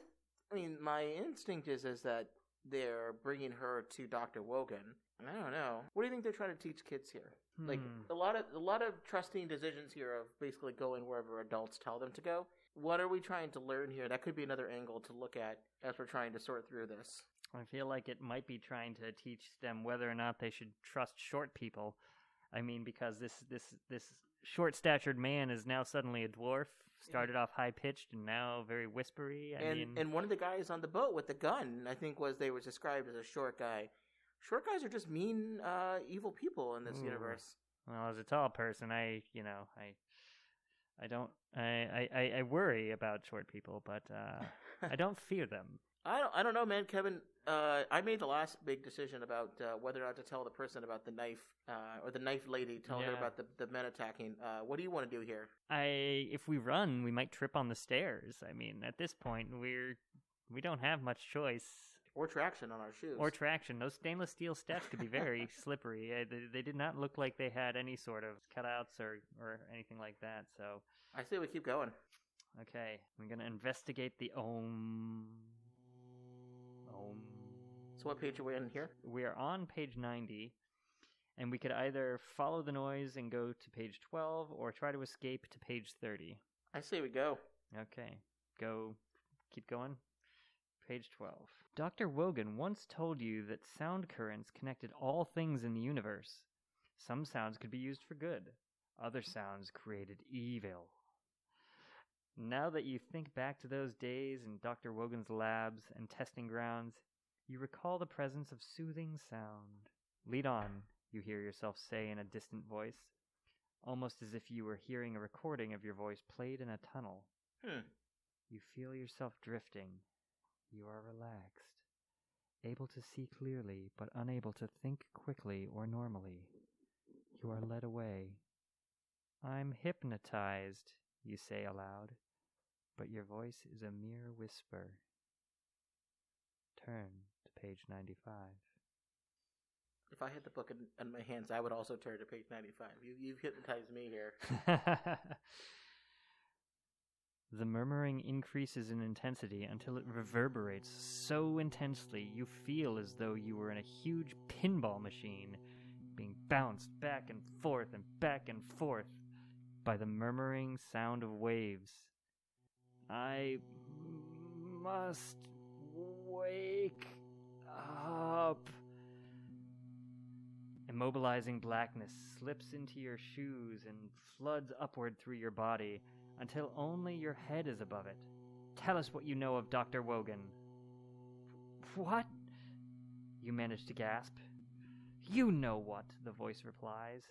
mean, my instinct is that they're bringing her to Dr. Wogan. I don't know. What do you think they're trying to teach kids here? Like a lot of trusting decisions here of basically going wherever adults tell them to go. What are we trying to learn here? That could be another angle to look at as we're trying to sort through this. I feel like it might be trying to teach them whether or not they should trust short people. I mean, because this short-statured man is now suddenly a dwarf. Started off high-pitched and now very whispery. And one of the guys on the boat with the gun, I think they was described as a short guy. Short guys are just mean, evil people in this universe. Well, as a tall person, I worry about short people, but I don't fear them. I don't know, man, Kevin. I made the last big decision about whether or not to tell the person about the knife, or the knife lady, tell her about the men attacking. What do you want to do here? If we run, we might trip on the stairs. I mean, at this point, we don't have much choice. Or traction on our shoes. Or traction. Those stainless steel steps could be very slippery. They did not look like they had any sort of cutouts or anything like that. So I say we keep going. Okay, we're going to investigate the Om. So what page are we in here? We are on page 90, and we could either follow the noise and go to page 12 or try to escape to page 30. I say we go. Okay, keep going. Page 12. Dr. Wogan once told you that sound currents connected all things in the universe. Some sounds could be used for good. Other sounds created evil. Now that you think back to those days in Dr. Wogan's labs and testing grounds, you recall the presence of soothing sound. Lead on, you hear yourself say in a distant voice, almost as if you were hearing a recording of your voice played in a tunnel. You feel yourself drifting. You are relaxed, able to see clearly, but unable to think quickly or normally. You are led away. I'm hypnotized, you say aloud, but your voice is a mere whisper. Turn to page 95. If I had the book in my hands, I would also turn to page 95. You've hypnotized me here. The murmuring increases in intensity until it reverberates so intensely you feel as though you were in a huge pinball machine, being bounced back and forth by the murmuring sound of waves. I must wake up. Immobilizing blackness slips into your shoes and floods upward through your body until only your head is above it. Tell us what you know of Dr. Wogan. What? You manage to gasp. You know what, the voice replies.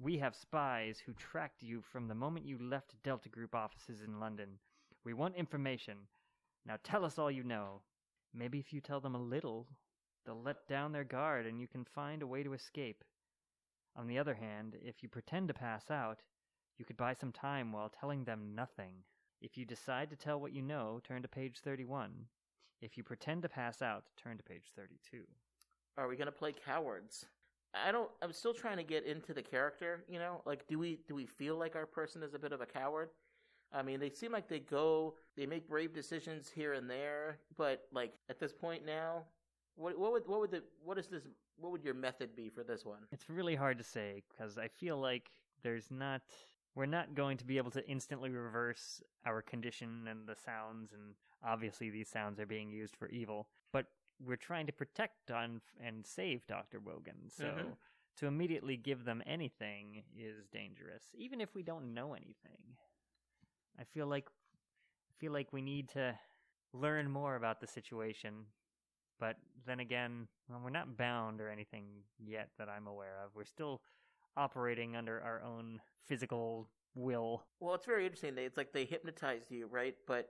We have spies who tracked you from the moment you left Delta Group offices in London. We want information. Now tell us all you know. Maybe if you tell them a little, they'll let down their guard and you can find a way to escape. On the other hand, if you pretend to pass out, you could buy some time while telling them nothing. If you decide to tell what you know, turn to page 31. If you pretend to pass out, turn to page 32. Are we going to play cowards? I'm still trying to get into the character, you know? Like, do we feel like our person is a bit of a coward? I mean, they seem like they make brave decisions here and there, but like at this point now, what would your method be for this one? It's really hard to say because I feel like we're not going to be able to instantly reverse our condition and the sounds, and obviously these sounds are being used for evil, but we're trying to protect and save Dr. Wogan, so to immediately give them anything is dangerous, even if we don't know anything. I feel like we need to learn more about the situation, but then again, we're not bound or anything yet that I'm aware of. We're still operating under our own physical will. Well, it's very interesting. It's like they hypnotize you, right? But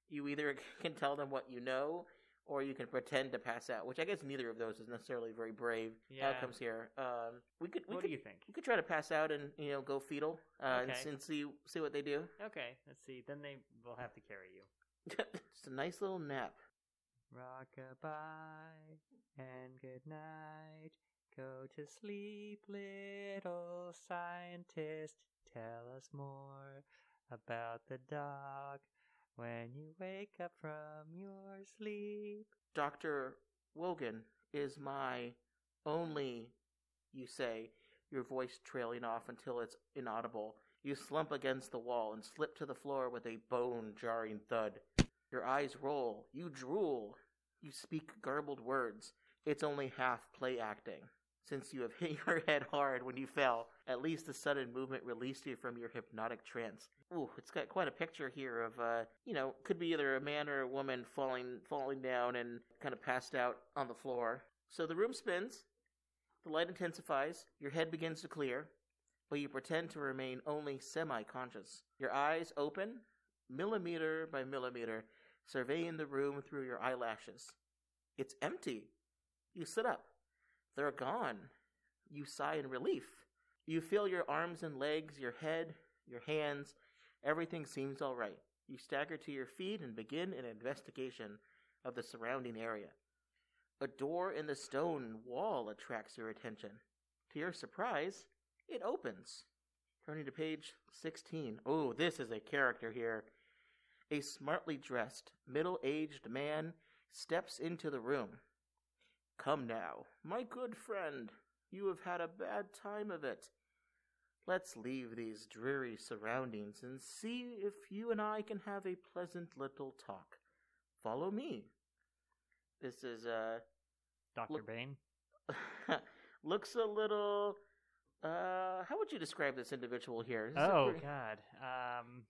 you either can tell them what you know, or you can pretend to pass out, which I guess neither of those is necessarily very brave outcomes here. What do you think? We could try to pass out and go fetal and see what they do. Okay, let's see. Then they will have to carry you. Just a nice little nap. Rock-a-bye and good night. Go to sleep, little scientist. Tell us more about the dog when you wake up from your sleep. Dr. Wogan is my only, you say, your voice trailing off until it's inaudible. You slump against the wall and slip to the floor with a bone-jarring thud. Your eyes roll. You drool. You speak garbled words. It's only half play acting. Since you have hit your head hard when you fell, at least the sudden movement released you from your hypnotic trance. Ooh, it's got quite a picture here of, could be either a man or a woman falling down and kind of passed out on the floor. So the room spins, the light intensifies, your head begins to clear, but you pretend to remain only semi-conscious. Your eyes open, millimeter by millimeter, surveying the room through your eyelashes. It's empty. You sit up. They're gone. You sigh in relief. You feel your arms and legs, your head, your hands. Everything seems all right. You stagger to your feet and begin an investigation of the surrounding area. A door in the stone wall attracts your attention. To your surprise, it opens. Turning to page 16. Oh, this is a character here. A smartly dressed, middle-aged man steps into the room. Come now, my good friend, you have had a bad time of it. Let's leave these dreary surroundings and see if you and I can have a pleasant little talk. Follow me. This is, Dr. Bane? looks a little, how would you describe this individual here? God.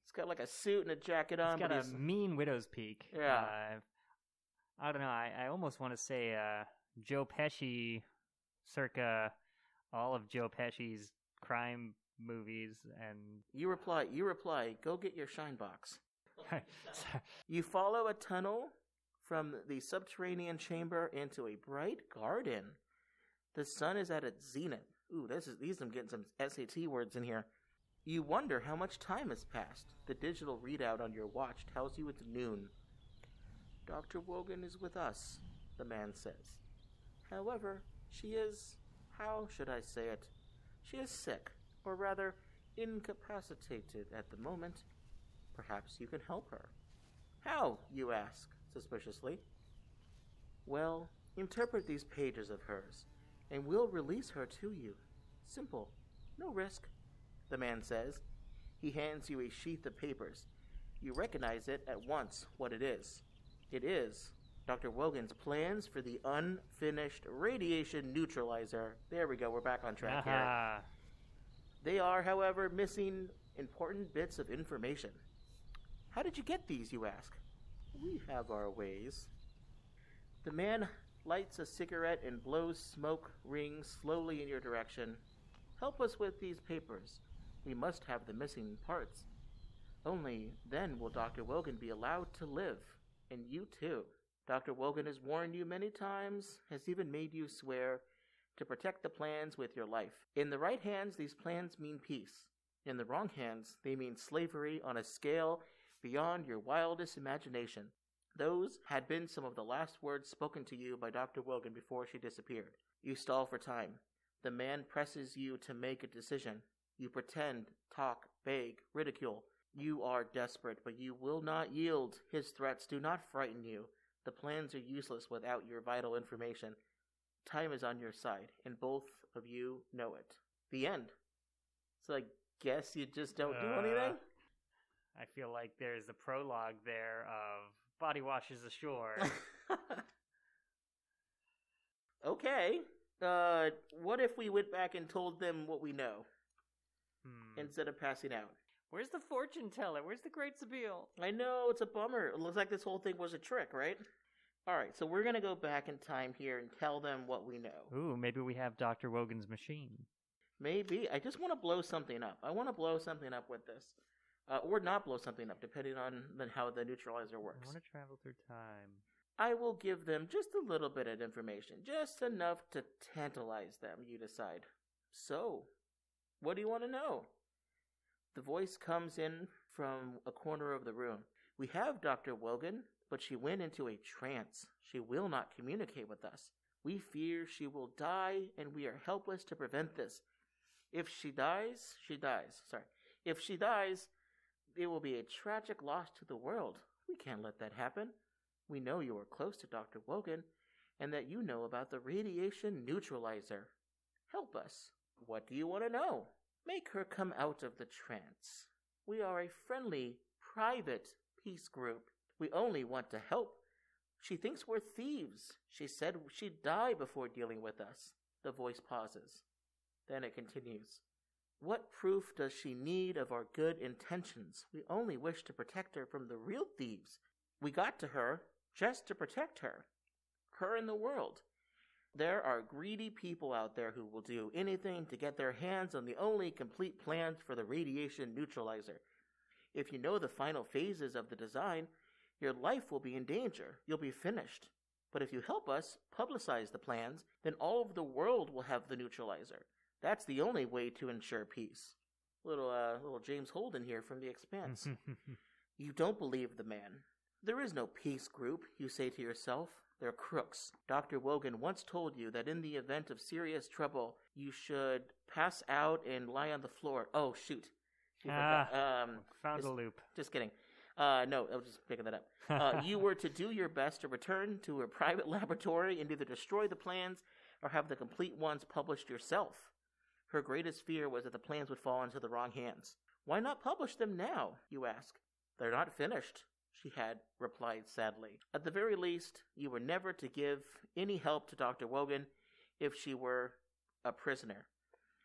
It's got like a suit and a jacket on. He's got a mean widow's peak. Yeah. I don't know. I almost want to say Joe Pesci, circa all of Joe Pesci's crime movies. And You reply, go get your shine box. You follow a tunnel from the subterranean chamber into a bright garden. The sun is at its zenith. Ooh, I'm getting some SAT words in here. You wonder how much time has passed. The digital readout on your watch tells you it's noon. Dr. Wogan is with us, the man says. However, she is, how should I say it? She is sick, or rather, incapacitated at the moment. Perhaps you can help her. How, you ask, suspiciously. Well, interpret these pages of hers, and we'll release her to you. Simple. No risk, the man says. He hands you a sheath of papers. You recognize it at once what it is. It is Dr. Wogan's plans for the unfinished radiation neutralizer. There we go, we're back on track here. They are, however, missing important bits of information. How did you get these, you ask? We have our ways. The man lights a cigarette and blows smoke rings slowly in your direction. Help us with these papers. We must have the missing parts. Only then will Dr. Wogan be allowed to live. And you too. Dr. Wogan has warned you many times, has even made you swear to protect the plans with your life. In the right hands, these plans mean peace. In the wrong hands, they mean slavery on a scale beyond your wildest imagination. Those had been some of the last words spoken to you by Dr. Wogan before she disappeared. You stall for time. The man presses you to make a decision. You pretend, talk, beg, ridicule. You are desperate, but you will not yield. His threats do not frighten you. The plans are useless without your vital information. Time is on your side, and both of you know it. The end. So I guess you just don't do anything? I feel like there's a prologue there of body washes ashore. Okay. What if we went back and told them what we know? Instead of passing out? Where's the fortune teller? Where's the Great Sabille? I know, it's a bummer. It looks like this whole thing was a trick, right? Alright, so we're going to go back in time here and tell them what we know. Ooh, maybe we have Dr. Wogan's machine. Maybe. I just want to blow something up. I want to blow something up with this. Or not blow something up, depending on how the neutralizer works. I want to travel through time. I will give them just a little bit of information. Just enough to tantalize them, you decide. So, what do you want to know? The voice comes in from a corner of the room. We have Dr. Wogan, but she went into a trance. She will not communicate with us. We fear she will die, and we are helpless to prevent this. If she dies, she dies. If she dies, it will be a tragic loss to the world. We can't let that happen. We know you are close to Dr. Wogan, and that you know about the radiation neutralizer. Help us. What do you want to know? Make her come out of the trance. We are a friendly, private peace group. We only want to help. She thinks we're thieves. She said she'd die before dealing with us. The voice pauses. Then it continues. What proof does she need of our good intentions? We only wish to protect her from the real thieves. We got to her just to protect her. Her and the world. There are greedy people out there who will do anything to get their hands on the only complete plans for the radiation neutralizer. If you know the final phases of the design, your life will be in danger. You'll be finished. But if you help us publicize the plans, then all of the world will have the neutralizer. That's the only way to ensure peace. Little James Holden here from The Expanse. You don't believe the man. There is no peace group, you say to yourself. They're crooks. Dr. Wogan once told you that in the event of serious trouble, you should pass out and lie on the floor. Oh, shoot. Found a loop. Just kidding. No, I was just picking that up. You were to do your best to return to a private laboratory and either destroy the plans or have the complete ones published yourself. Her greatest fear was that the plans would fall into the wrong hands. Why not publish them now, you ask? They're not finished, she had replied sadly. At the very least, you were never to give any help to Dr. Wogan if she were a prisoner.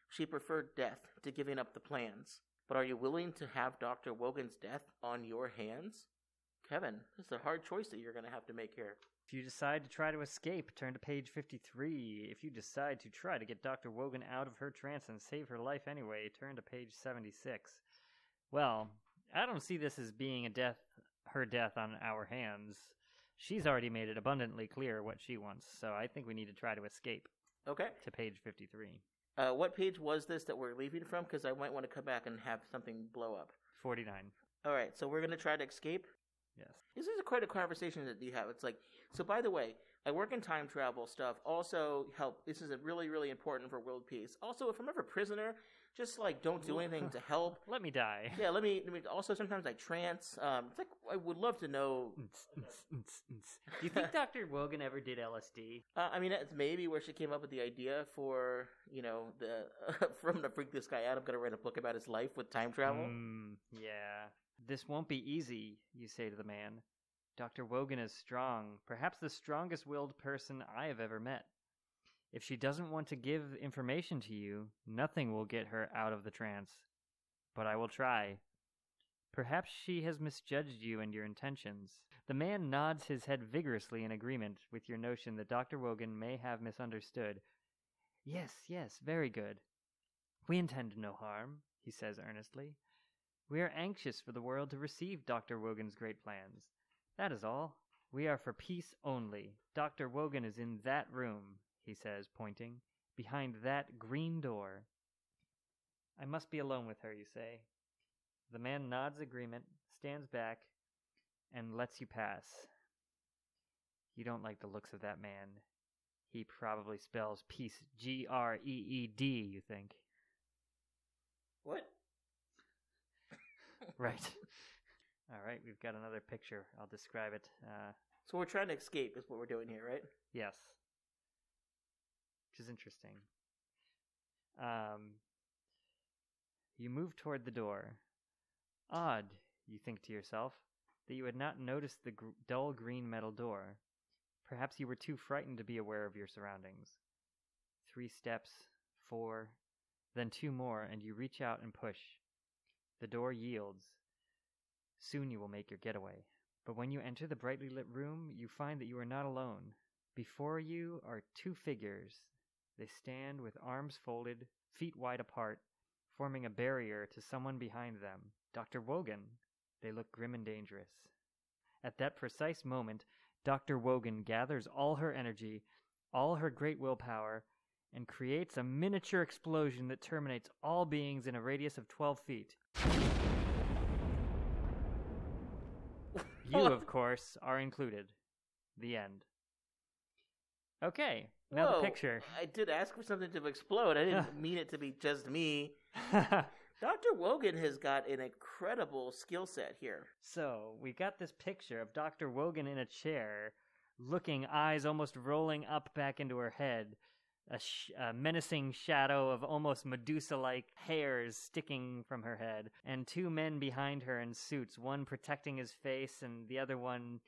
She preferred death to giving up the plans. But are you willing to have Dr. Wogan's death on your hands? Kevin, this is a hard choice that you're going to have to make here. If you decide to try to escape, turn to page 53. If you decide to try to get Dr. Wogan out of her trance and save her life anyway, turn to page 76. Well, I don't see this as being her death on our hands. She's already made it abundantly clear what she wants, so I think we need to try to escape. Okay. To page 53. What page was this that we're leaving from? Because I might want to come back and have something blow up. 49. All right, so we're going to try to escape? Yes. This is quite a conversation that you have. It's like, so by the way, I work in time travel stuff. Also, this is really, really important for world peace. Also, if I'm ever a prisoner, just like don't do anything to help. Let me die. Yeah, let me. Also, sometimes I trance. It's like I would love to know. Do you think Dr. Wogan ever did LSD? I mean, that's maybe where she came up with the idea for from to freak this guy out. I'm gonna write a book about his life with time travel. Yeah. This won't be easy, you say to the man. Dr. Wogan is strong, perhaps the strongest-willed person I have ever met. If she doesn't want to give information to you, nothing will get her out of the trance. But I will try. Perhaps she has misjudged you and your intentions. The man nods his head vigorously in agreement with your notion that Dr. Wogan may have misunderstood. Yes, very good. We intend no harm, he says earnestly. We are anxious for the world to receive Dr. Wogan's great plans. That is all. We are for peace only. Dr. Wogan is in that room, he says, pointing, behind that green door. I must be alone with her, you say. The man nods agreement, stands back, and lets you pass. You don't like the looks of that man. He probably spells peace G-R-E-E-D, you think. What? Right. All right, we've got another picture. I'll describe it. So we're trying to escape is what we're doing here, right? Yes. Which is interesting. You move toward the door. Odd, you think to yourself, that you had not noticed the dull green metal door. Perhaps you were too frightened to be aware of your surroundings. 3 steps, 4, then 2 more, and you reach out and push. The door yields. Soon you will make your getaway. But when you enter the brightly lit room, you find that you are not alone. Before you are 2 figures. They stand with arms folded, feet wide apart, forming a barrier to someone behind them. Dr. Wogan. They look grim and dangerous. At that precise moment, Dr. Wogan gathers all her energy, all her great willpower, and creates a miniature explosion that terminates all beings in a radius of 12 feet. You, of course, are included. The end. Okay, now the picture. I did ask for something to explode. I didn't mean it to be just me. Dr. Wogan has got an incredible skill set here. So, we got this picture of Dr. Wogan in a chair, looking, eyes almost rolling up back into her head, a menacing shadow of almost Medusa-like hairs sticking from her head, and 2 men behind her in suits, one protecting his face and the other one,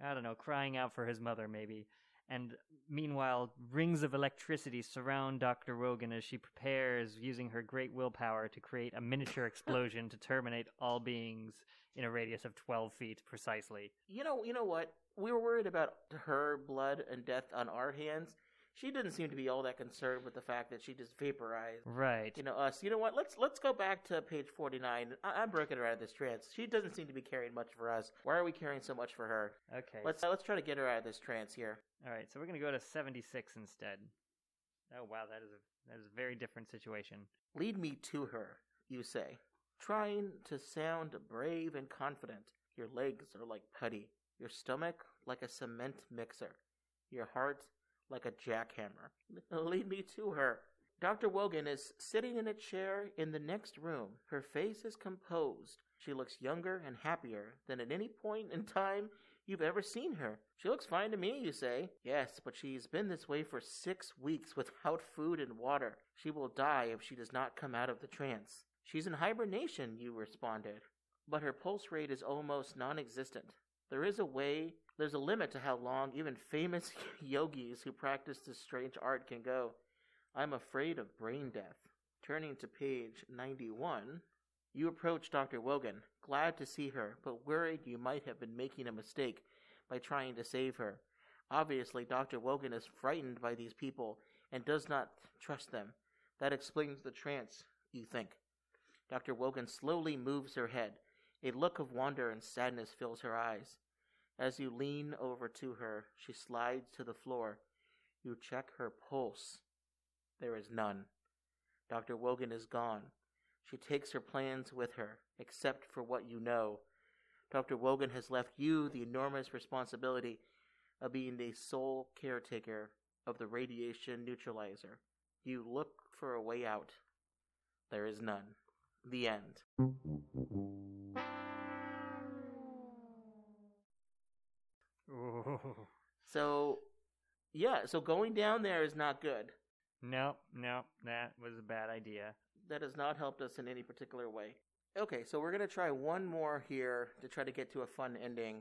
I don't know, crying out for his mother maybe. And meanwhile, rings of electricity surround Dr. Wogan as she prepares, using her great willpower, to create a miniature explosion to terminate all beings in a radius of 12 feet precisely. You know what? We were worried about her blood and death on our hands. She didn't seem to be all that concerned with the fact that she just vaporized. Right. Us. You know what? Let's go back to page 49. I'm breaking her out of this trance. She doesn't seem to be caring much for us. Why are we caring so much for her? Okay. Let's try to get her out of this trance here. All right, so we're going to go to 76 instead. Oh, wow, that is a very different situation. Lead me to her, you say, trying to sound brave and confident. Your legs are like putty, your stomach like a cement mixer, your heart like a jackhammer. Lead me to her. Dr. Wogan is sitting in a chair in the next room. Her face is composed. She looks younger and happier than at any point in time you've ever seen her. She looks fine to me, you say. Yes, but she's been this way for 6 weeks without food and water. She will die if she does not come out of the trance. She's in hibernation, you responded. But her pulse rate is almost non-existent. There's a limit to how long even famous yogis who practice this strange art can go. I'm afraid of brain death. Turning to page 91, you approach Dr. Wogan, glad to see her, but worried you might have been making a mistake by trying to save her. Obviously, Dr. Wogan is frightened by these people and does not trust them. That explains the trance, you think. Dr. Wogan slowly moves her head. A look of wonder and sadness fills her eyes. As you lean over to her, she slides to the floor. You check her pulse. There is none. Dr. Wogan is gone. She takes her plans with her, except for what you know. Dr. Wogan has left you the enormous responsibility of being the sole caretaker of the radiation neutralizer. You look for a way out. There is none. The end. Ooh. So going down there is not good. Nope, that was a bad idea. That has not helped us in any particular way. Okay, so we're going to try one more here to try to get to a fun ending.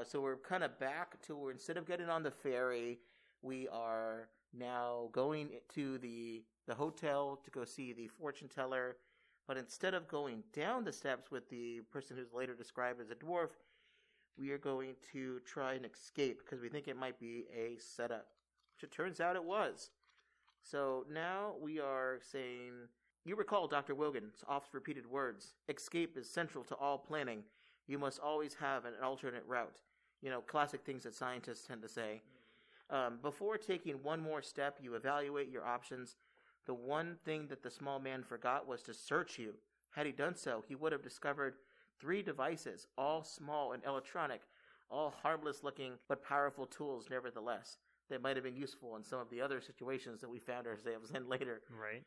So we're kind of back to where instead of getting on the ferry, we are now going to the hotel to go see the fortune teller. But instead of going down the steps with the person who's later described as a dwarf, we are going to try and escape because we think it might be a setup, which it turns out it was. So now we are saying, you recall Dr. Wogan's oft-repeated words, escape is central to all planning. You must always have an alternate route. Classic things that scientists tend to say. Before taking one more step, you evaluate your options. The one thing that the small man forgot was to search you. Had he done so, he would have discovered 3 devices, all small and electronic, all harmless-looking but powerful tools nevertheless, that might have been useful in some of the other situations that we found ourselves in later. Right.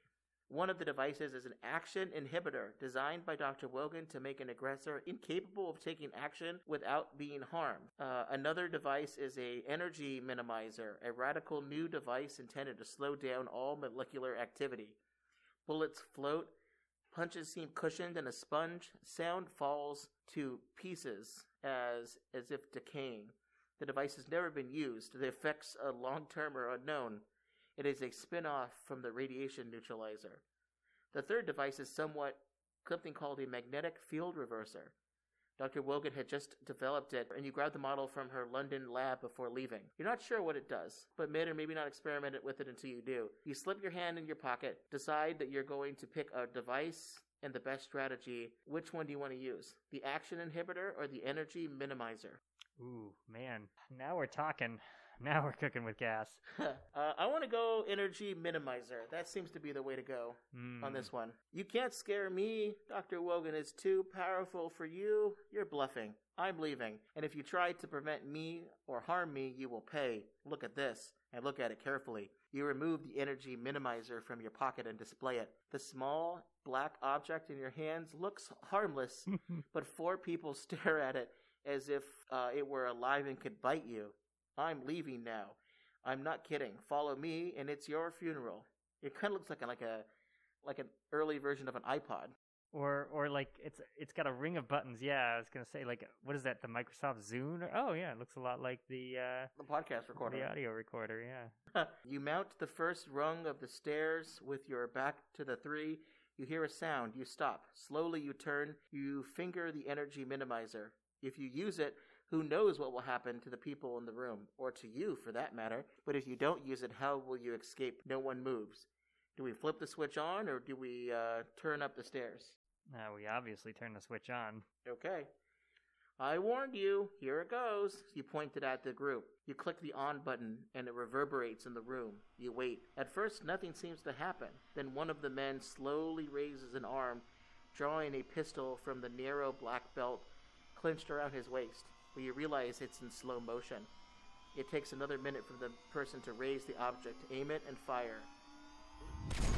One of the devices is an action inhibitor designed by Dr. Wogan to make an aggressor incapable of taking action without being harmed. Another device is a energy minimizer, a radical new device intended to slow down all molecular activity. Bullets float, punches seem cushioned in a sponge, sound falls to pieces as if decaying. The device has never been used. The effects are long-term or unknown. It is a spin-off from the radiation neutralizer. The third device is something called a magnetic field reverser. Dr. Wogan had just developed it, and you grabbed the model from her London lab before leaving. You're not sure what it does, but may or maybe not experiment with it until you do. You slip your hand in your pocket, decide that you're going to pick a device and the best strategy. Which one do you want to use? The action inhibitor or the energy minimizer? Ooh, man. Now we're talking. Now we're cooking with gas. I want to go energy minimizer. That seems to be the way to go on this one. You can't scare me. Dr. Wogan is too powerful for you. You're bluffing. I'm leaving. And if you try to prevent me or harm me, you will pay. Look at this. And look at it carefully. You remove the energy minimizer from your pocket and display it. The small black object in your hands looks harmless, but 4 people stare at it as if it were alive and could bite you. I'm leaving now. I'm not kidding. Follow me, and it's your funeral. It kind of looks like an early version of an iPod. Or like it's got a ring of buttons. Yeah, I was gonna say, like, what is that? The Microsoft Zune? Oh yeah, it looks a lot like the podcast recorder, the audio recorder. Yeah. You mount the first rung of the stairs with your back to the 3. You hear a sound. You stop. Slowly you turn. You finger the energy minimizer. If you use it, who knows what will happen to the people in the room, or to you for that matter. But if you don't use it, how will you escape? No one moves. Do we flip the switch on, or do we turn up the stairs? We obviously turn the switch on. Okay. I warned you. Here it goes. You pointed at the group. You click the on button, and it reverberates in the room. You wait. At first, nothing seems to happen. Then one of the men slowly raises an arm, drawing a pistol from the narrow black belt clenched around his waist. But you realize it's in slow motion. It takes another minute for the person to raise the object, aim it, and fire.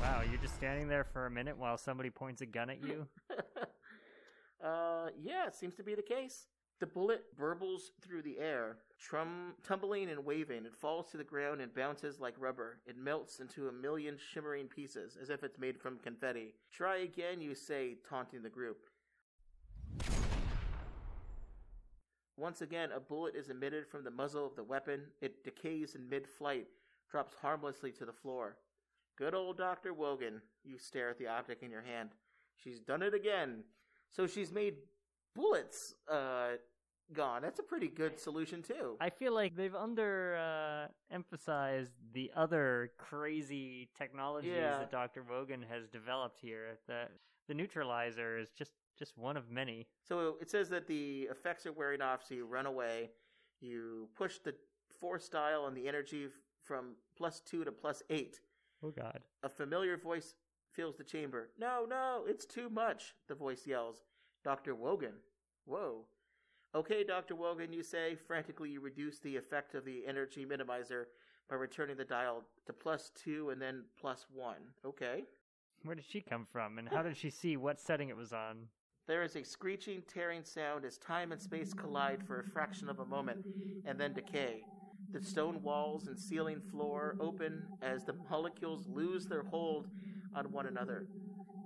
Wow, you're just standing there for a minute while somebody points a gun at you? Yeah, it seems to be the case. The bullet burbles through the air, tumbling and waving. It falls to the ground and bounces like rubber. It melts into a million shimmering pieces, as if it's made from confetti. Try again, you say, taunting the group. Once again, a bullet is emitted from the muzzle of the weapon. It decays in mid-flight, drops harmlessly to the floor. Good old Dr. Wogan. You stare at the object in your hand. She's done it again. So she's made bullets gone. That's a pretty good solution, too. I feel like they've emphasized the other crazy technologies that Dr. Wogan has developed here. The neutralizer is just one of many. So it says that the effects are wearing off, so you run away. You push the force dial on the energy from +2 to +8. Oh, God. A familiar voice fills the chamber. No, it's too much, the voice yells. Dr. Wogan. Whoa. Okay, Dr. Wogan, you say. Frantically, you reduce the effect of the energy minimizer by returning the dial to +2 and then +1. Okay. Where did she come from, and how did she see what setting it was on? There is a screeching, tearing sound as time and space collide for a fraction of a moment and then decay. The stone walls and ceiling floor open as the molecules lose their hold on one another.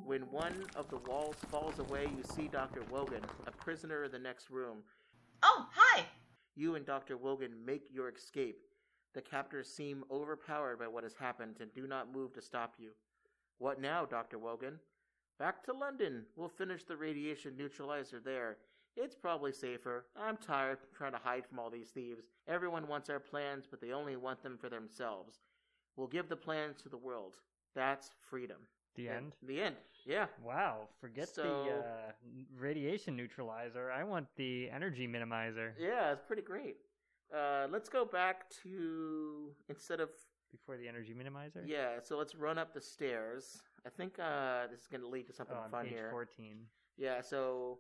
When one of the walls falls away, you see Dr. Wogan, a prisoner in the next room. Oh, hi! You and Dr. Wogan make your escape. The captors seem overpowered by what has happened and do not move to stop you. What now, Dr. Wogan? Back to London. We'll finish the radiation neutralizer there. It's probably safer. I'm tired trying to hide from all these thieves. Everyone wants our plans, but they only want them for themselves. We'll give the plans to the world. That's freedom. The end? The end, yeah. Wow, forget the radiation neutralizer. I want the energy minimizer. Yeah, it's pretty great. Let's go back to, instead of... Before the energy minimizer? Yeah, so let's run up the stairs. I think this is going to lead to something fun page here. 14. Yeah, so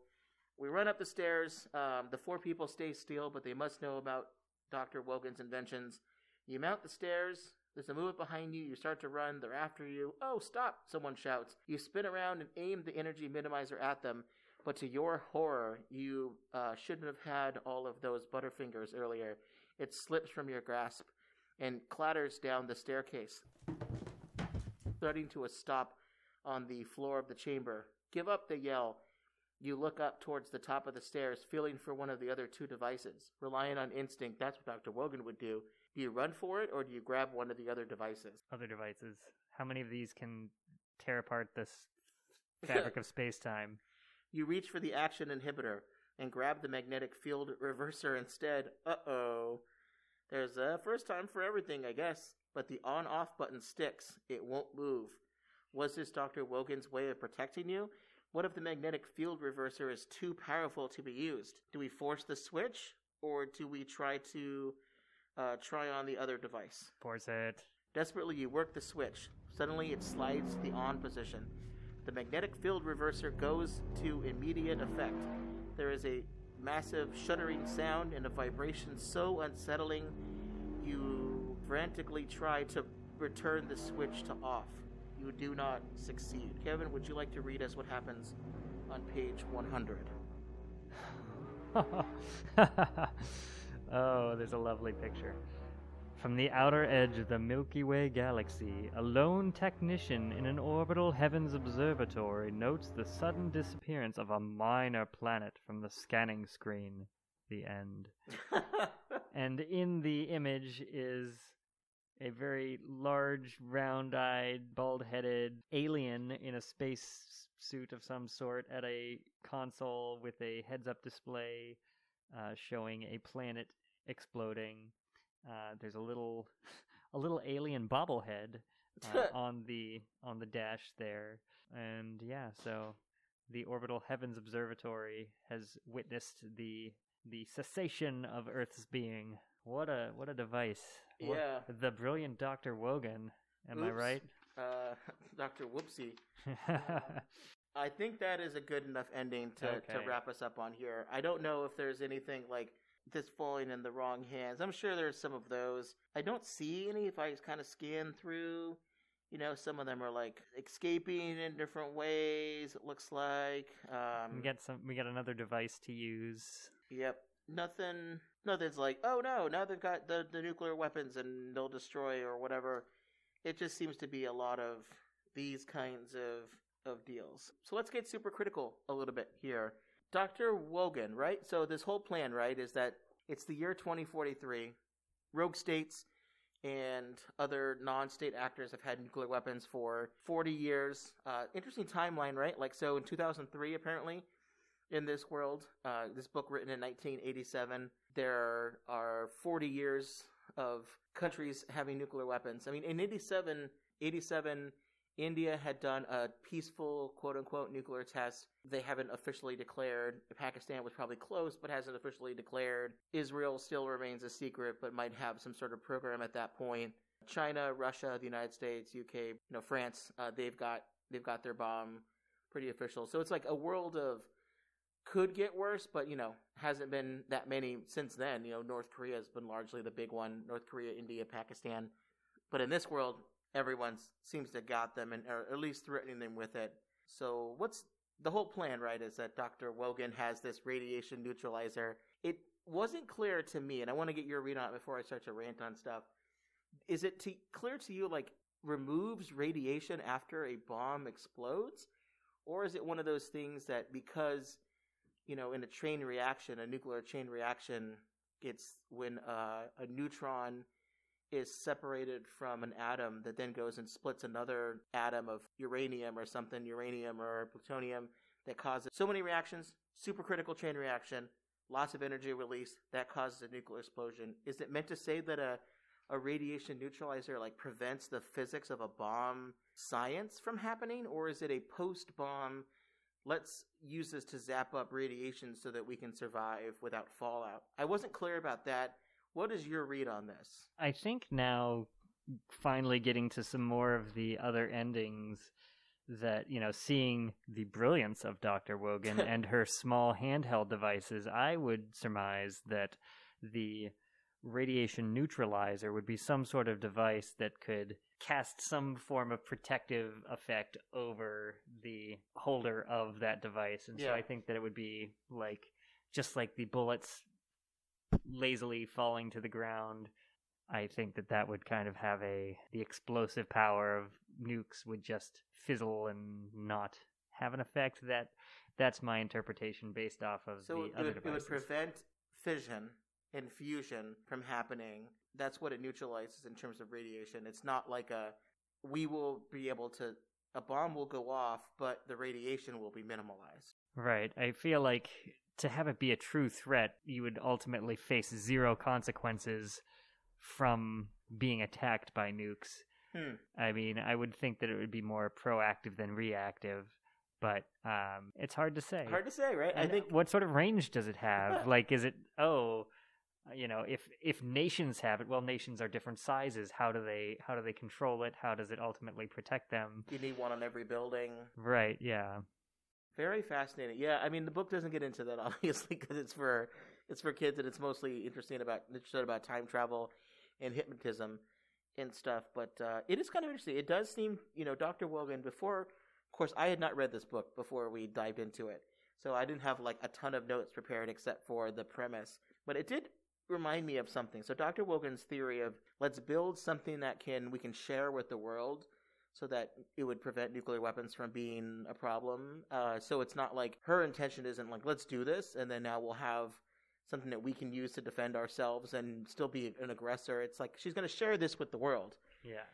we run up the stairs. The four people stay still, but they must know about Dr. Wogan's inventions. You mount the stairs. There's a movement behind you. You start to run. They're after you. Oh, stop, someone shouts. You spin around and aim the energy minimizer at them, but to your horror, you shouldn't have had all of those butterfingers earlier. It slips from your grasp and clatters down the staircase, thudding to a stop on the floor of the chamber. Give up, they yell. You look up towards the top of the stairs, feeling for one of the other two devices. Relying on instinct, that's what Dr. Wogan would do. Do you run for it, or do you grab one of the other devices? Other devices. How many of these can tear apart this fabric of space-time? You reach for the action inhibitor and grab the magnetic field reverser instead. Uh-oh. There's a first time for everything, I guess. But the on-off button sticks. It won't move. Was this Dr. Wogan's way of protecting you? What if the magnetic field reverser is too powerful to be used? Do we force the switch, or do we try on the other device? Force it. Desperately, you work the switch. Suddenly, it slides to the on position. The magnetic field reverser goes to immediate effect. There is a massive shuddering sound and a vibration so unsettling, you frantically try to return the switch to off. You do not succeed. Kevin, would you like to read us what happens on page 100? Oh, there's a lovely picture. From the outer edge of the Milky Way galaxy, a lone technician in an orbital heavens observatory notes the sudden disappearance of a minor planet from the scanning screen. The end. And in the image is a very large, round-eyed, bald-headed alien in a space suit of some sort at a console with a heads-up display showing a planet exploding. There's a little alien bobblehead on the dash there, and yeah, so the Orbital Heavens Observatory has witnessed the cessation of Earth's being. What a device! Yeah, the brilliant Dr. Wogan. Am I right? Dr. Whoopsie. I think that is a good enough ending to wrap us up on here. I don't know if there's anything like this falling in the wrong hands. I'm sure there's some of those. I don't see any if I kind of scan through. You know, some of them are like escaping in different ways, it looks like. We got another device to use. Yep. Nothing's like, oh no, now they've got the nuclear weapons and they'll destroy or whatever. It just seems to be a lot of these kinds of deals. So let's get super critical a little bit here. Dr. Wogan, right? So this whole plan, right, is that it's the year 2043. Rogue states and other non-state actors have had nuclear weapons for 40 years. Interesting timeline, right? Like, so in 2003, apparently, in this world, this book written in 1987, there are 40 years of countries having nuclear weapons. I mean, in 87, India had done a peaceful, quote-unquote, nuclear test. They haven't officially declared. Pakistan was probably close, but hasn't officially declared. Israel still remains a secret, but might have some sort of program at that point. China, Russia, the United States, UK, France, they've got their bomb, pretty official. So it's like a world of could get worse, but, hasn't been that many since then. North Korea has been largely the big one. North Korea, India, Pakistan. But in this world, everyone seems to got them, or at least threatening them with it. So what's the whole plan, right, is that Dr. Wogan has this radiation neutralizer. It wasn't clear to me, and I want to get your read on it before I start to rant on stuff. Is it clear to you, like, removes radiation after a bomb explodes? Or is it one of those things that because, in a chain reaction, a nuclear chain reaction, it's when a neutron is separated from an atom that then goes and splits another atom of uranium or something, uranium or plutonium, that causes so many reactions, supercritical chain reaction, lots of energy release, that causes a nuclear explosion. Is it meant to say that a radiation neutralizer prevents the physics of a bomb science from happening? Or is it a post-bomb, let's use this to zap up radiation so that we can survive without fallout? I wasn't clear about that. What is your read on this? I think now, finally getting to some more of the other endings, that, seeing the brilliance of Dr. Wogan and her small handheld devices, I would surmise that the radiation neutralizer would be some sort of device that could cast some form of protective effect over the holder of that device. And so I think that it would be just like the bullets lazily falling to the ground. I think that would kind of have the explosive power of nukes would just fizzle and not have an effect. That's my interpretation based off of the other devices. It would prevent fission and fusion from happening. That's what it neutralizes in terms of radiation. It's not like a bomb will go off, but the radiation will be minimalized. Right. I feel like to have it be a true threat, you would ultimately face zero consequences from being attacked by nukes. I mean, I would think that it would be more proactive than reactive, but it's hard to say. Hard to say, right? And I think what sort of range does it have? Is it if nations have it, well, nations are different sizes. How do they control it? How does it ultimately protect them? You need one on every building. Right, yeah. Very fascinating. Yeah, I mean, the book doesn't get into that, obviously, because it's for kids, and it's mostly interested about time travel and hypnotism and stuff. But it is kind of interesting. It does seem, Dr. Wogan, before, of course, I had not read this book before we dived into it, so I didn't have a ton of notes prepared except for the premise. But it did remind me of something. So Dr. Wogan's theory of let's build something that we can share with the world, so that it would prevent nuclear weapons from being a problem. So it's not like her intention isn't let's do this, and then now we'll have something that we can use to defend ourselves and still be an aggressor. It's like she's going to share this with the world. Yeah.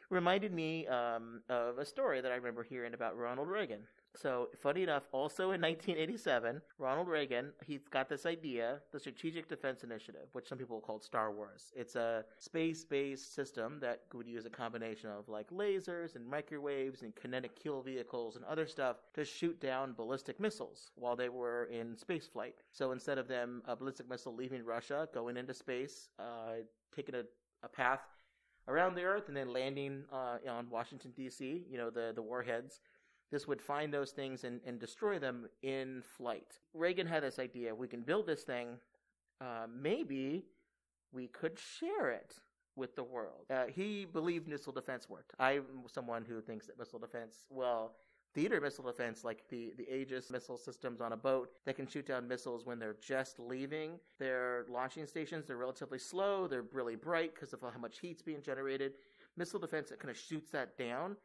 Reminded me of a story that I remember hearing about Ronald Reagan. So, funny enough, also in 1987, Ronald Reagan, he's got this idea, the Strategic Defense Initiative, which some people called Star Wars. It's a space-based system that would use a combination of lasers and microwaves and kinetic kill vehicles and other stuff to shoot down ballistic missiles while they were in space flight. So instead of them, a ballistic missile leaving Russia, going into space, taking a path around the Earth and then landing on Washington, D.C., the warheads, this would find those things and destroy them in flight. Reagan had this idea, we can build this thing, maybe we could share it with the world. He believed missile defense worked. I'm someone who thinks that missile defense, theater missile defense, like the Aegis missile systems on a boat that can shoot down missiles when they're just leaving their launching stations. They're relatively slow. They're really bright because of how much heat's being generated. Missile defense that kind of shoots that down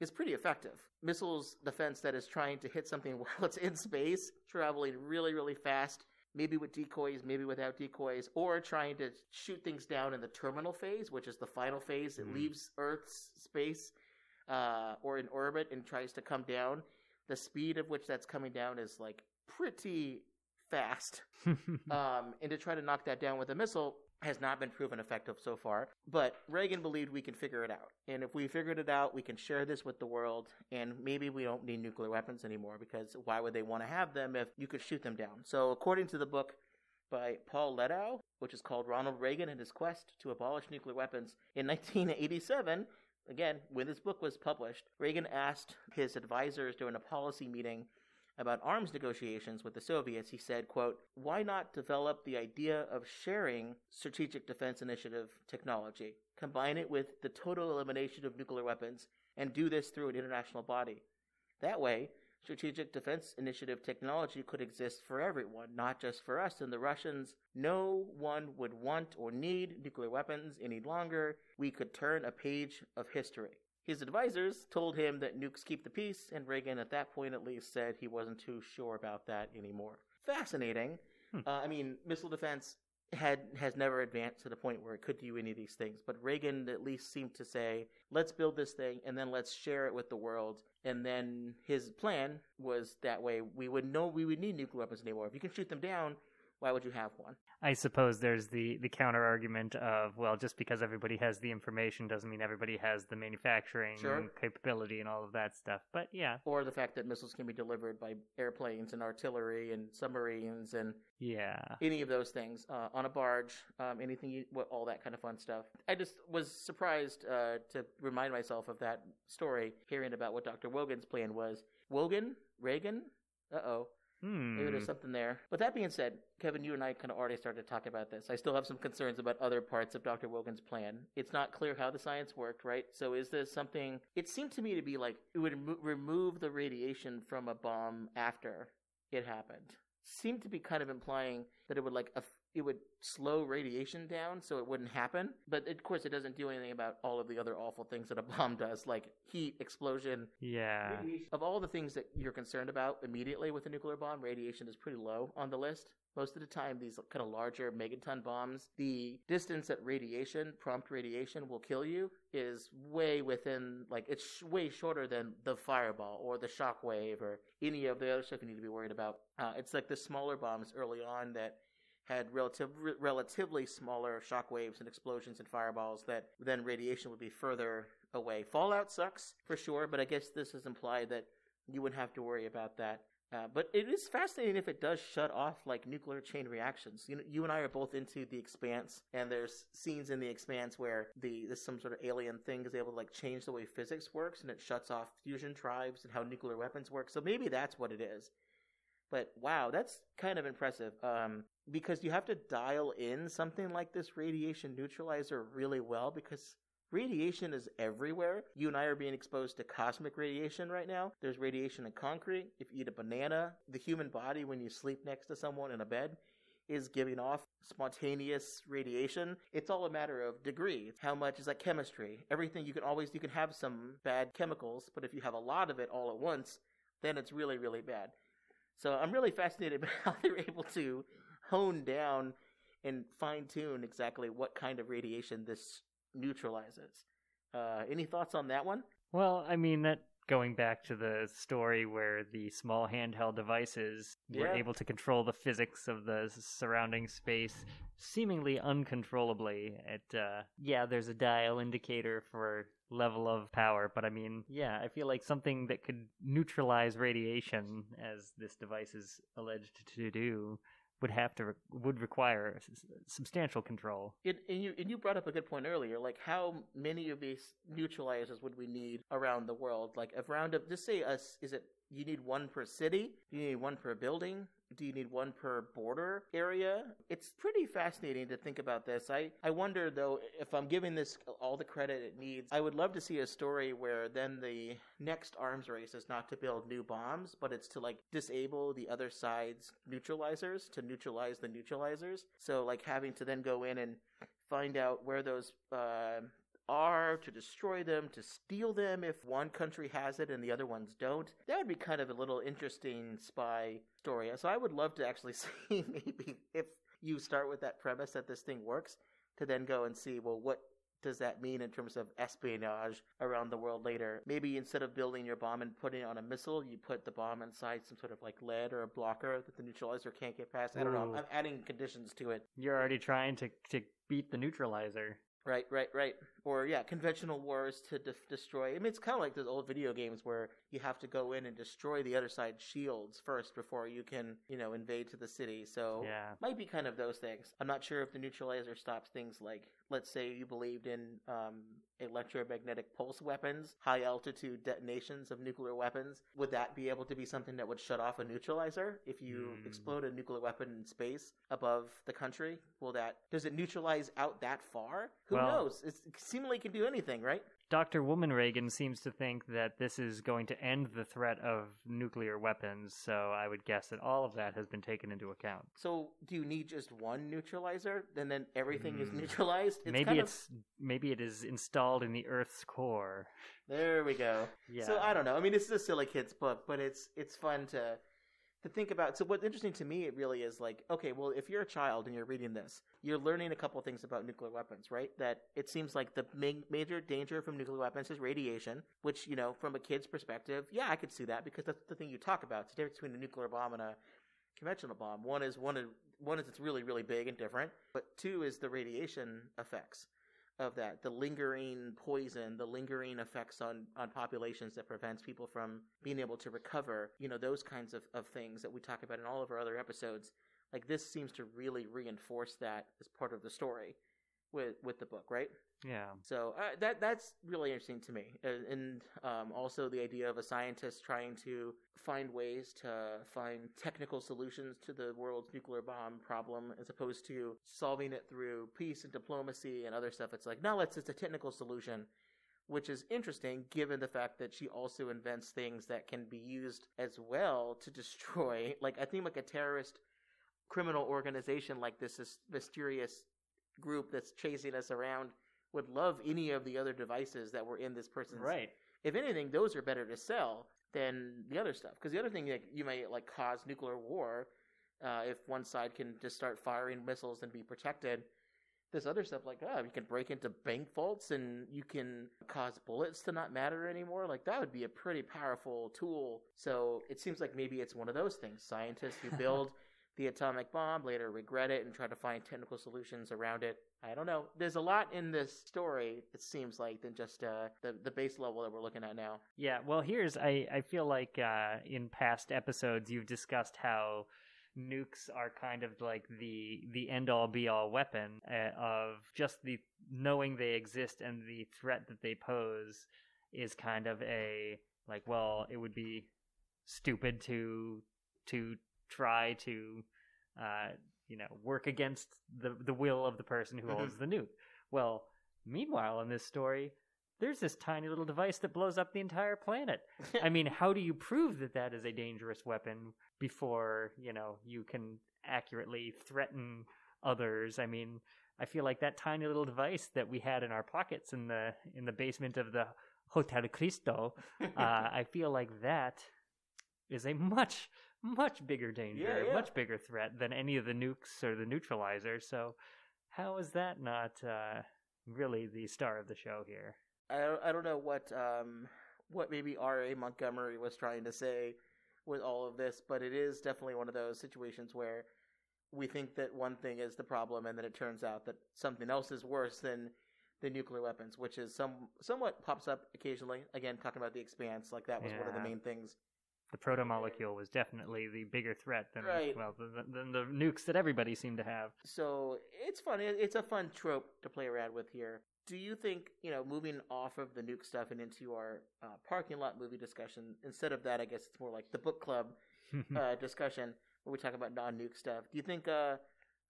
is pretty effective. Missiles defense that is trying to hit something while it's in space, traveling really, really fast, maybe with decoys, maybe without decoys, or trying to shoot things down in the terminal phase, which is the final phase. It leaves Earth's space or in orbit and tries to come down. The speed of which that's coming down is like pretty fast. And to try to knock that down with a missile has not been proven effective so far. But Reagan believed we can figure it out. And if we figured it out, we can share this with the world, and maybe we don't need nuclear weapons anymore, because why would they want to have them if you could shoot them down? So according to the book by Paul Lettow, which is called Ronald Reagan and His Quest to Abolish Nuclear Weapons, in 1987, again, when this book was published, Reagan asked his advisors during a policy meeting about arms negotiations with the Soviets. He said, quote, "Why not develop the idea of sharing strategic defense initiative technology, combine it with the total elimination of nuclear weapons, and do this through an international body? That way, strategic defense initiative technology could exist for everyone, not just for us and the Russians. No one would want or need nuclear weapons any longer. We could turn a page of history." His advisors told him that nukes keep the peace, and Reagan at that point at least said he wasn't too sure about that anymore. Fascinating. Missile defense has never advanced to the point where it could do any of these things, but Reagan at least seemed to say, let's build this thing and then let's share it with the world. And then his plan was that way we would know we would need nuclear weapons anymore. If you can shoot them down, why would you have one? I suppose there's the counter argument of, well, just because everybody has the information doesn't mean everybody has the manufacturing capability and all of that stuff. But yeah. Or the fact that missiles can be delivered by airplanes and artillery and submarines and any of those things on a barge, all that kind of fun stuff. I just was surprised to remind myself of that story, hearing about what Dr. Wogan's plan was. Wogan? Reagan? Uh-oh. Maybe there's something there. But that being said, Kevin, you and I kind of already started to talk about this. I still have some concerns about other parts of Dr. Wogan's plan. It's not clear how the science worked, right? So is this something... It seemed to me to be like it would remove the radiation from a bomb after it happened. Seemed to be kind of implying that it would it would slow radiation down so it wouldn't happen. But of course it doesn't do anything about all of the other awful things that a bomb does, like heat, explosion. Yeah. Of all the things that you're concerned about immediately with a nuclear bomb, radiation is pretty low on the list. Most of the time, these kind of larger megaton bombs, the distance that prompt radiation will kill you is way within, it's way shorter than the fireball or the shockwave or any of the other stuff you need to be worried about. It's like the smaller bombs early on that had relatively smaller shockwaves and explosions and fireballs that then radiation would be further away. Fallout sucks, for sure, but I guess this is implied that you wouldn't have to worry about that. But it is fascinating if it does shut off nuclear chain reactions. You and I are both into The Expanse, and there's scenes in The Expanse where some sort of alien thing is able to change the way physics works, and it shuts off fusion drives and how nuclear weapons work. So maybe that's what it is. But wow, that's kind of impressive. Because you have to dial in something like this radiation neutralizer really well, because radiation is everywhere. You and I are being exposed to cosmic radiation right now. There's radiation in concrete. If you eat a banana, the human body, when you sleep next to someone in a bed, is giving off spontaneous radiation. It's all a matter of degree. How much is like chemistry? Everything you can have some bad chemicals, but if you have a lot of it all at once, then it's really, really bad. So I'm really fascinated by how they're able to hone down and fine-tune exactly what kind of radiation this neutralizes. Any thoughts on that one? Well, that going back to the story where the small handheld devices were able to control the physics of the surrounding space seemingly uncontrollably. There's a dial indicator for level of power, but I feel like something that could neutralize radiation, as this device is alleged to do, would require substantial control. And you brought up a good point earlier. How many of these neutralizers would we need around the world? Just say us. Is it you need one per city? Do you need one per building? Do you need one per border area? It's pretty fascinating to think about this. I wonder, though, if I'm giving this all the credit it needs, I would love to see a story where then the next arms race is not to build new bombs, but it's to, like, disable the other side's neutralizers, to neutralize the neutralizers. So, like, having to then go in and find out where those are, to destroy them, to steal them if one country has it and the other ones don't. That would be kind of a little interesting spy story. So I would love to actually see, maybe if you start with that premise that this thing works, to then go and see, well, what does that mean in terms of espionage around the world later? Maybe instead of building your bomb and putting it on a missile, you put the bomb inside some sort of like lead or a blocker that the neutralizer can't get past. I don't know. I'm adding conditions to it. You're already trying to beat the neutralizer. Right. Or, yeah, conventional wars to destroy. I mean, it's kind of like those old video games where you have to go in and destroy the other side's shields first before you can, invade to the city. So, yeah, might be kind of those things. I'm not sure if the neutralizer stops things like, let's say you believed in electromagnetic pulse weapons, high-altitude detonations of nuclear weapons. Would that be able to be something that would shut off a neutralizer? If you explode a nuclear weapon in space above the country, does it neutralize out that far? Who knows? It seemingly can do anything, right? Dr. Woman Reagan seems to think that this is going to end the threat of nuclear weapons, so I would guess that all of that has been taken into account. So, do you need just one neutralizer, and then everything is neutralized? Maybe it is installed in the Earth's core. There we go. Yeah. So, I don't know. I mean, this is a silly kid's book, but it's fun to think about. So what's interesting to me, it really is like, okay, well, if you're a child and you're reading this, you're learning a couple things about nuclear weapons, right? That it seems like the major danger from nuclear weapons is radiation, which, from a kid's perspective, yeah, I could see that because that's the thing you talk about. It's the difference between a nuclear bomb and a conventional bomb. One is it's really, really big and different, but two is the radiation effects of that, the lingering poison, the lingering effects on populations that prevents people from being able to recover, those kinds of things that we talk about in all of our other episodes. Like, this seems to really reinforce that as part of the story with the book, right? Yeah. So that's really interesting to me. And also the idea of a scientist trying to find ways to find technical solutions to the world's nuclear bomb problem as opposed to solving it through peace and diplomacy and other stuff. It's like, no, it's a technical solution, which is interesting given the fact that she also invents things that can be used as well to destroy. Like, I think like a terrorist criminal organization like this mysterious group that's chasing us around would love any of the other devices that were in this person's. Right. If anything, those are better to sell than the other stuff. Because the other thing, you may cause nuclear war if one side can just start firing missiles and be protected. This other stuff, you can break into bank vaults and you can cause bullets to not matter anymore. That would be a pretty powerful tool. So it seems like maybe it's one of those things. Scientists who build the atomic bomb later regret it and try to find technical solutions around it. I don't know. There's a lot in this story, it seems like, than just the base level that we're looking at now. Yeah, well, I feel like in past episodes you've discussed how nukes are kind of like the end-all be-all weapon of just the knowing they exist and the threat that they pose is kind of a, it would be stupid to try to work against the will of the person who holds the nuke. Well, meanwhile in this story, there's this tiny little device that blows up the entire planet. I mean, how do you prove that is a dangerous weapon before, you can accurately threaten others? I mean, I feel like that tiny little device that we had in our pockets in the basement of the Hotel Cristo, I feel like that is a much bigger danger, much bigger threat than any of the nukes or the neutralizer. So how is that not really the star of the show here? I don't know what maybe R.A. Montgomery was trying to say with all of this, but it is definitely one of those situations where we think that one thing is the problem and then it turns out that something else is worse than the nuclear weapons, which is somewhat pops up occasionally. Again, talking about The Expanse, that was one of the main things. The proto-molecule was definitely the bigger threat than, right, than the nukes that everybody seemed to have. So it's fun. It's a fun trope to play around with here. do you think, moving off of the nuke stuff and into our parking lot movie discussion, instead of that, I guess it's more like the book club discussion where we talk about non-nuke stuff. Do you think, do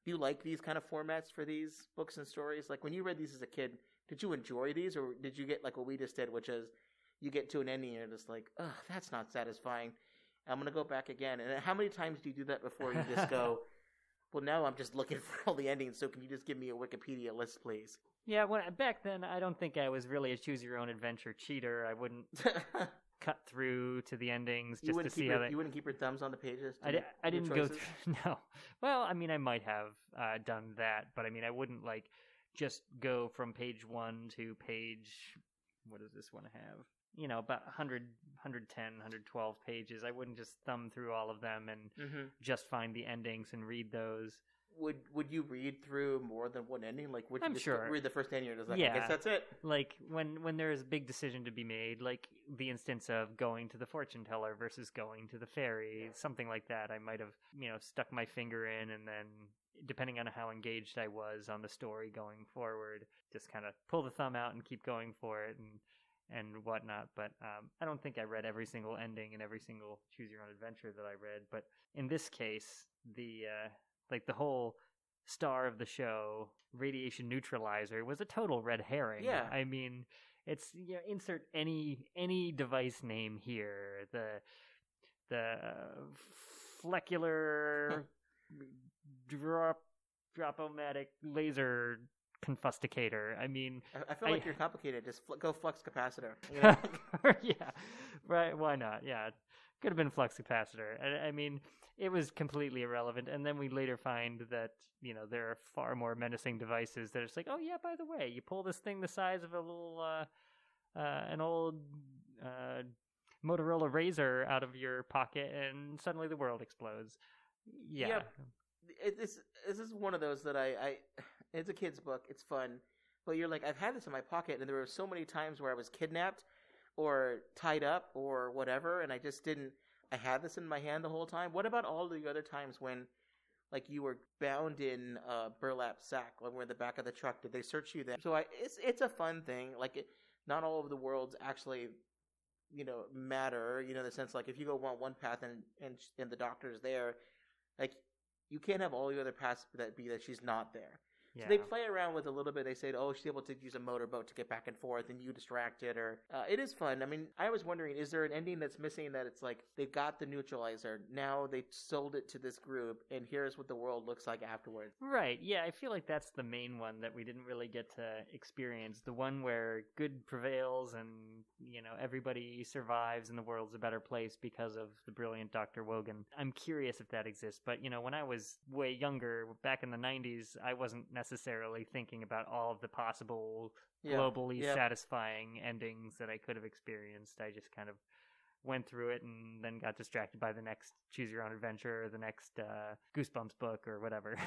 you like these kind of formats for these books and stories? Like when you read these as a kid, did you enjoy these, or did you get like what we just did, which is you get to an ending and you're just like, oh, that's not satisfying. I'm going to go back again. And how many times do you do that before you just go, well, now I'm just looking for all the endings, so can you just give me a Wikipedia list, please? Yeah, back then, I don't think I was really a choose-your-own-adventure cheater. I wouldn't cut through to the endings just to see how they... You wouldn't keep your thumbs on the pages? I didn't go through... No. Well, I mean, I might have done that, but I mean, I wouldn't, like, just go from page 1 to page... What does this one have? About 100, 110, 112 pages. I wouldn't just thumb through all of them and just find the endings and read those. Would you read through more than one ending? Like, would you just sure. read the first ending and just like, yeah. I guess that's it? Like, when there is a big decision to be made, like the instance of going to the fortune teller versus going to the fairy, something like that, I might have, stuck my finger in, and then, depending on how engaged I was on the story going forward, just kind of pull the thumb out and keep going for it and whatnot. But I don't think I read every single ending and every single Choose Your Own Adventure that I read. But in this case, the whole star of the show, radiation neutralizer, was a total red herring. Yeah. I mean, it's insert any device name here. The flecular drop-o-matic laser confusticator. I mean, I feel like you're complicated. Just go flux capacitor. Yeah, right. Why not? Yeah, could have been flux capacitor. I mean, it was completely irrelevant. And then we later find that there are far more menacing devices that are just like, oh yeah, by the way, you pull this thing the size of a little an old Motorola Razr out of your pocket, and suddenly the world explodes. Yeah. This is one of those that I it's a kid's book. It's fun. But you're like, I've had this in my pocket, and there were so many times where I was kidnapped or tied up or whatever, and I just didn't. I had this in my hand the whole time. What about all the other times when, like, you were bound in a burlap sack when we're in the back of the truck? Did they search you then? So it's a fun thing. Like, not all of the worlds actually, matter. In the sense, like, if you go one path and the doctor's there, like, you can't have all the other paths that she's not there. Yeah. So they play around with a little bit. They say, oh, she's able to use a motorboat to get back and forth, and you distract it. Or it is fun. I mean, I was wondering, is there an ending that's missing that it's like they got the neutralizer, now they sold it to this group, and here's what the world looks like afterwards? Right. Yeah, I feel like that's the main one that we didn't really get to experience. The one where good prevails and, everybody survives and the world's a better place because of the brilliant Dr. Wogan. I'm curious if that exists. But, when I was way younger, back in the 90s, I wasn't necessarily thinking about all of the possible globally satisfying endings that I could have experienced. I just kind of went through it and then got distracted by the next Choose Your Own Adventure or the next Goosebumps book or whatever.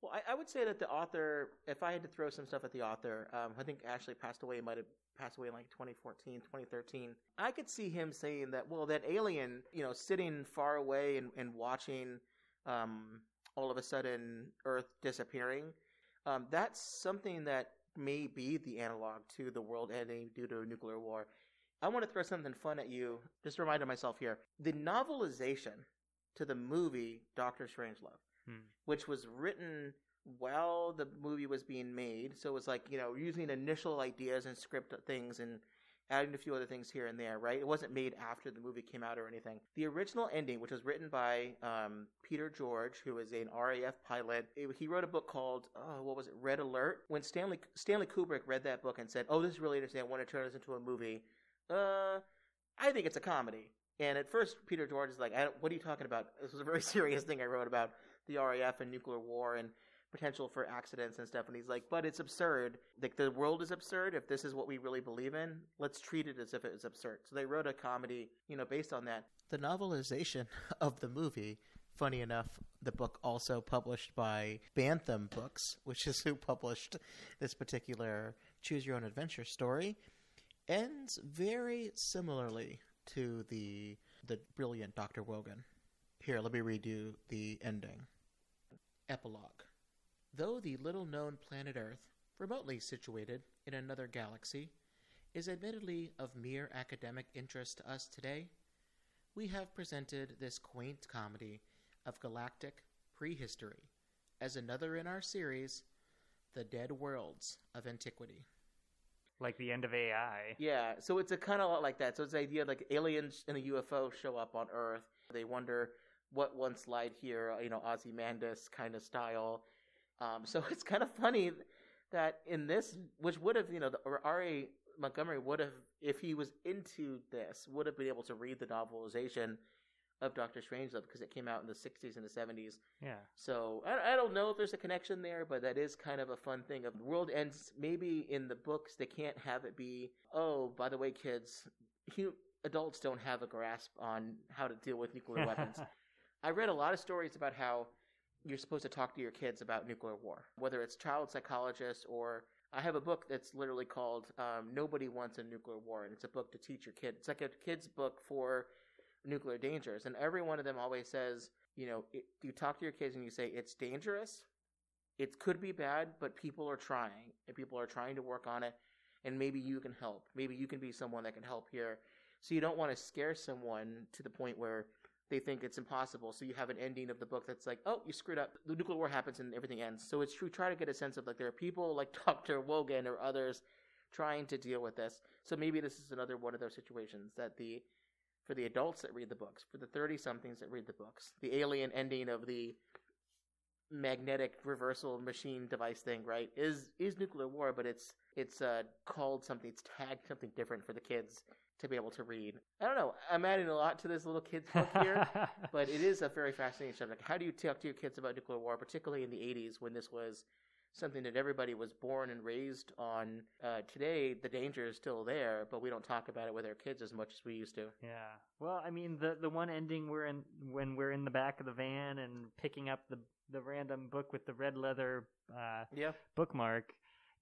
Well, I would say that the author, if I had to throw some stuff at the author, I think Ashley might have passed away in like 2014, 2013. I could see him saying that, well, that alien, sitting far away and watching all of a sudden Earth disappearing, that's something that may be the analog to the world ending due to a nuclear war. I want to throw something fun at you. Just reminded myself here. The novelization to the movie Doctor Strangelove, which was written while the movie was being made. So it was like, using initial ideas and script things and adding a few other things here and there, right? It wasn't made after the movie came out or anything. The original ending, which was written by Peter George, who is an RAF pilot, he wrote a book called, Red Alert? When Stanley Kubrick read that book and said, oh, this is really interesting, I want to turn this into a movie, I think it's a comedy. And at first, Peter George is like, what are you talking about? This was a very serious thing I wrote about the RAF and nuclear war and potential for accidents and stuff. And he's like, but it's absurd. Like, the world is absurd. If this is what we really believe in, let's treat it as if it was absurd. So they wrote a comedy, based on that. The novelization of the movie, funny enough, the book also published by Bantam Books, which is who published this particular Choose Your Own Adventure story, ends very similarly to the brilliant Dr. Wogan. Here, let me read you the ending. Epilogue. Though the little-known planet Earth remotely situated in another galaxy, is admittedly of mere academic interest to us today, we have presented this quaint comedy of galactic prehistory as another in our series, The Dead Worlds of Antiquity. Like the end of AI. Yeah, so it's a kind of like that. So it's the idea like aliens and a UFO show up on Earth. They wonder what once lied here, Ozymandias kind of style. So it's kind of funny that in this, which would have, R.A. Montgomery would have, if he was into this, would have been able to read the novelization of Doctor Strangelove because it came out in the 60s and the 70s. Yeah. So I don't know if there's a connection there, but that is kind of a fun thing. Of the world ends, maybe in the books they can't have it be, oh, by the way, kids, adults don't have a grasp on how to deal with nuclear weapons. I read a lot of stories about how you're supposed to talk to your kids about nuclear war, whether it's child psychologists or I have a book that's literally called Nobody Wants a Nuclear War, and it's a book to teach your kid. It's like a kid's book for nuclear dangers, and every one of them always says, you talk to your kids and you say, it's dangerous, it could be bad, but people are trying, and people are trying to work on it, and maybe you can help. Maybe you can be someone that can help here. So you don't want to scare someone to the point where they think it's impossible. So you have an ending of the book that's like, oh, you screwed up. The nuclear war happens and everything ends. So it's true. Try to get a sense of like there are people like Dr. Wogan or others trying to deal with this. So maybe this is another one of those situations that for the adults that read the books, for the 30-somethings that read the books, the alien ending of the magnetic reversal machine device thing, right, is nuclear war, but it's called something, it's tagged something different for the kids to be able to read. I don't know. I'm adding a lot to this little kid's book here, but it is a very fascinating subject. How do you talk to your kids about nuclear war, particularly in the 80s when this was something that everybody was born and raised on? Today, the danger is still there, but we don't talk about it with our kids as much as we used to. Yeah. Well, I mean, the one ending when we're in the back of the van and picking up the random book with the red leather bookmark,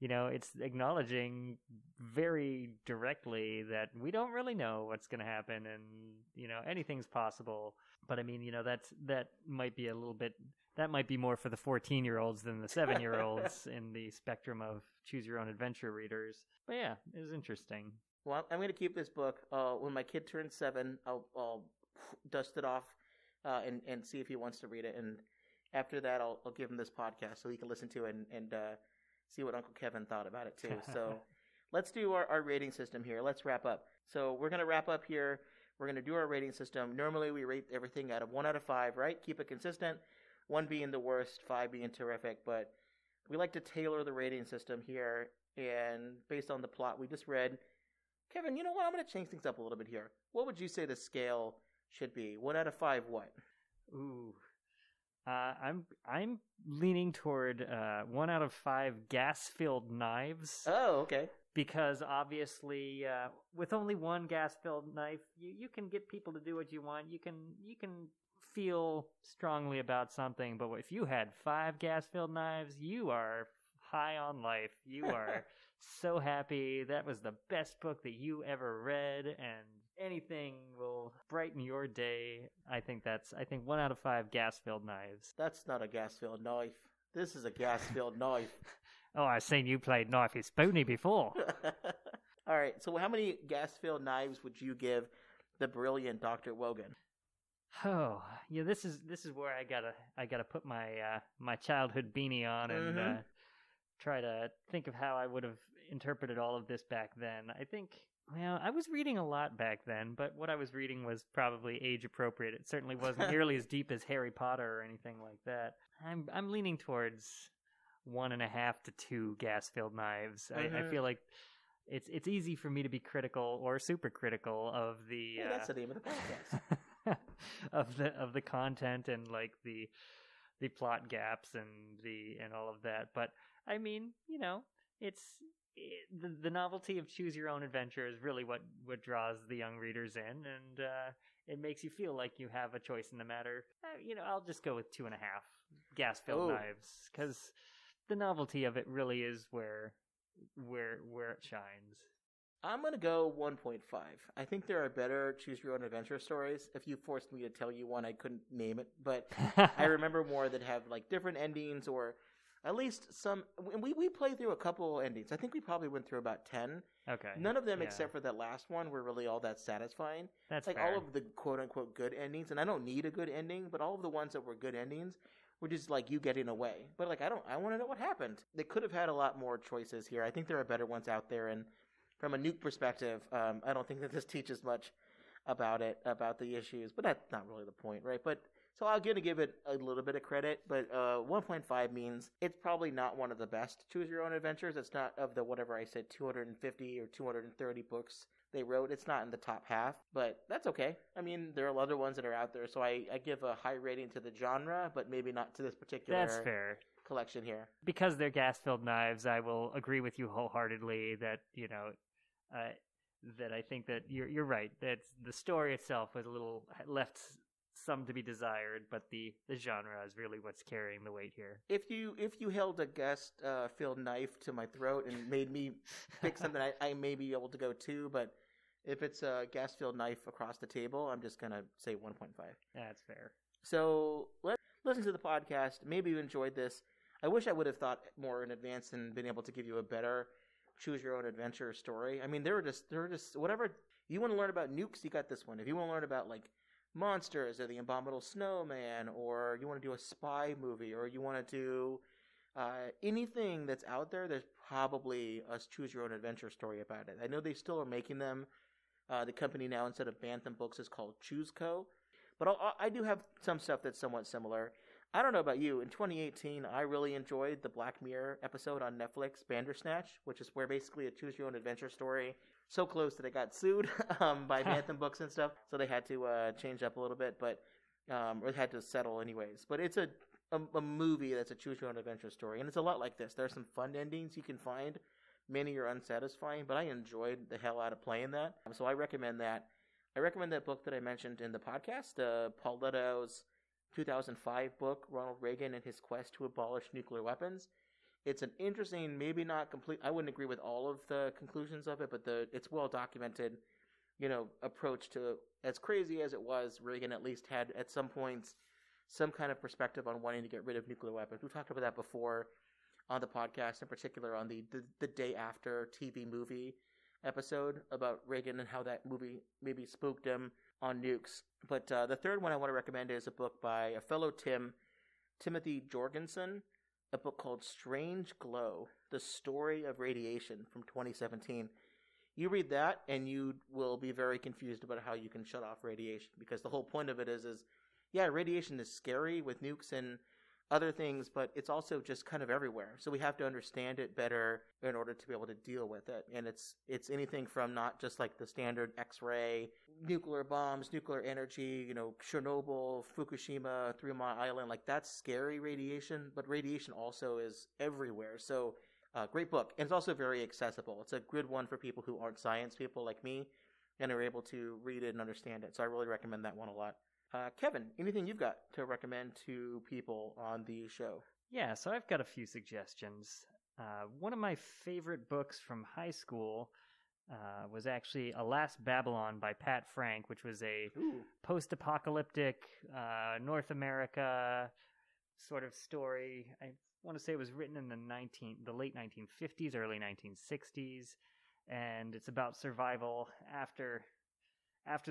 it's acknowledging very directly that we don't really know what's going to happen and, anything's possible. But I mean, that might be a little bit, that might be more for the 14-year-olds than the 7-year-olds in the spectrum of choose your own adventure readers. But yeah, it was interesting. Well, I'm going to keep this book. When my kid turns 7, I'll dust it off and see if he wants to read it. And after that, I'll give him this podcast so he can listen to it and see what Uncle Kevin thought about it too. So let's do our rating system here. Let's wrap up. So we're going to wrap up here. We're going to do our rating system. Normally we rate everything out of 1 out of 5, right? Keep it consistent. 1 being the worst, 5 being terrific. But we like to tailor the rating system here. And based on the plot we just read, Kevin, you know what? I'm going to change things up a little bit here. What would you say the scale should be? 1 out of 5 what? Ooh. I'm leaning toward 1 out of 5 gas-filled knives. Oh, okay. Because obviously, with only one gas-filled knife, you can get people to do what you want. You can feel strongly about something. But if you had 5 gas-filled knives, you are high on life. You are so happy. That was the best book that you ever read, and anything will brighten your day. I think 1 out of 5 gas-filled knives. That's not a gas-filled knife. This is a gas-filled knife. Oh, I've seen you play Knifey Spoony before. All right, so how many gas-filled knives would you give the brilliant Dr. Wogan? Oh, yeah, this is where I gotta put my my childhood beanie on and try to think of how I would have interpreted all of this back then. I think, well, I was reading a lot back then, but what I was reading was probably age appropriate. It certainly wasn't nearly as deep as Harry Potter or anything like that. I'm leaning towards 1.5 to 2 gas-filled knives. I feel like it's easy for me to be critical or super critical of the that's the name of the podcast. of the content and like the plot gaps and all of that. But I mean, the novelty of choose your own adventure is really what draws the young readers in, and it makes you feel like you have a choice in the matter. I'll just go with 2.5 gas-filled knives, because the novelty of it really is where it shines. I'm going to go 1.5. I think there are better choose your own adventure stories. If you forced me to tell you one, I couldn't name it, but I remember more that have like different endings, or at least some. We played through a couple endings. I think we probably went through about 10. Okay. None of them, yeah. except for that last one, were really all that satisfying. That's like fair. all of the quote unquote good endings, and I don't need a good ending, but all of the ones that were good endings were just like you getting away. But like I want to know what happened. They could have had a lot more choices here. I think there are better ones out there, and from a nuke perspective, I don't think that this teaches much about the issues. But that's not really the point, right? But so I'm going to give it a little bit of credit, but 1.5 means it's probably not one of the best choose your own adventures. It's not of the whatever I said 250 or 230 books they wrote. It's not in the top half, but that's okay. I mean, there are other ones that are out there, so I give a high rating to the genre, but maybe not to this particular That's fair. collection here. Because they're gas-filled knives, I will agree with you wholeheartedly that, that I think that you're right. That the story itself was a little left some to be desired, but the genre is really what's carrying the weight here. If you held a gas-filled knife to my throat and made me pick something, I may be able to go 2, but if it's a gas-filled knife across the table, I'm just going to say 1.5. That's fair. So let's listen to the podcast. Maybe you enjoyed this. I wish I would have thought more in advance and been able to give you a better choose-your-own-adventure story. I mean, they were just whatever. You want to learn about nukes, you got this one. If you want to learn about, like, monsters or the Abominable Snowman, or you want to do a spy movie, or you want to do anything that's out there, there's probably a choose-your-own-adventure story about it. I know they still are making them. The company now, instead of Bantam Books, is called Choose Co. But I do have some stuff that's somewhat similar. I don't know about you. In 2018, I really enjoyed the Black Mirror episode on Netflix, Bandersnatch, which is where basically a choose-your-own-adventure story, so close that it got sued by Bantam Books and stuff, so they had to change up a little bit, but or they had to settle anyways. But it's a movie that's a choose-your-own-adventure story, and it's a lot like this. There are some fun endings you can find. Many are unsatisfying, but I enjoyed the hell out of playing that. So I recommend that. I recommend that book that I mentioned in the podcast, Paul Lettow's 2005 book, Ronald Reagan and His Quest to Abolish Nuclear Weapons. It's an interesting, maybe not complete, I wouldn't agree with all of the conclusions of it, but it's well documented, approach to, as crazy as it was, Reagan at least had at some points some kind of perspective on wanting to get rid of nuclear weapons. We've talked about that before on the podcast, in particular on the Day After TV movie episode about Reagan and how that movie maybe spooked him on nukes. But the third one I want to recommend is a book by a fellow Timothy Jorgensen, a book called Strange Glow, The Story of Radiation from 2017. You read that and you will be very confused about how you can shut off radiation, because the whole point of it is yeah, radiation is scary with nukes and other things, but it's also just kind of everywhere. So we have to understand it better in order to be able to deal with it. And it's anything from not just like the standard X-ray, nuclear bombs, nuclear energy, Chernobyl, Fukushima, 3 Mile Island, like that's scary radiation, but radiation also is everywhere. So great book. And it's also very accessible. It's a good one for people who aren't science people like me and are able to read it and understand it. So I really recommend that one a lot. Kevin, anything you've got to recommend to people on the show? Yeah, so I've got a few suggestions. One of my favorite books from high school was actually Alas, Babylon by Pat Frank, which was a post-apocalyptic North America sort of story. I want to say it was written in the late 1950s, early 1960s, and it's about survival after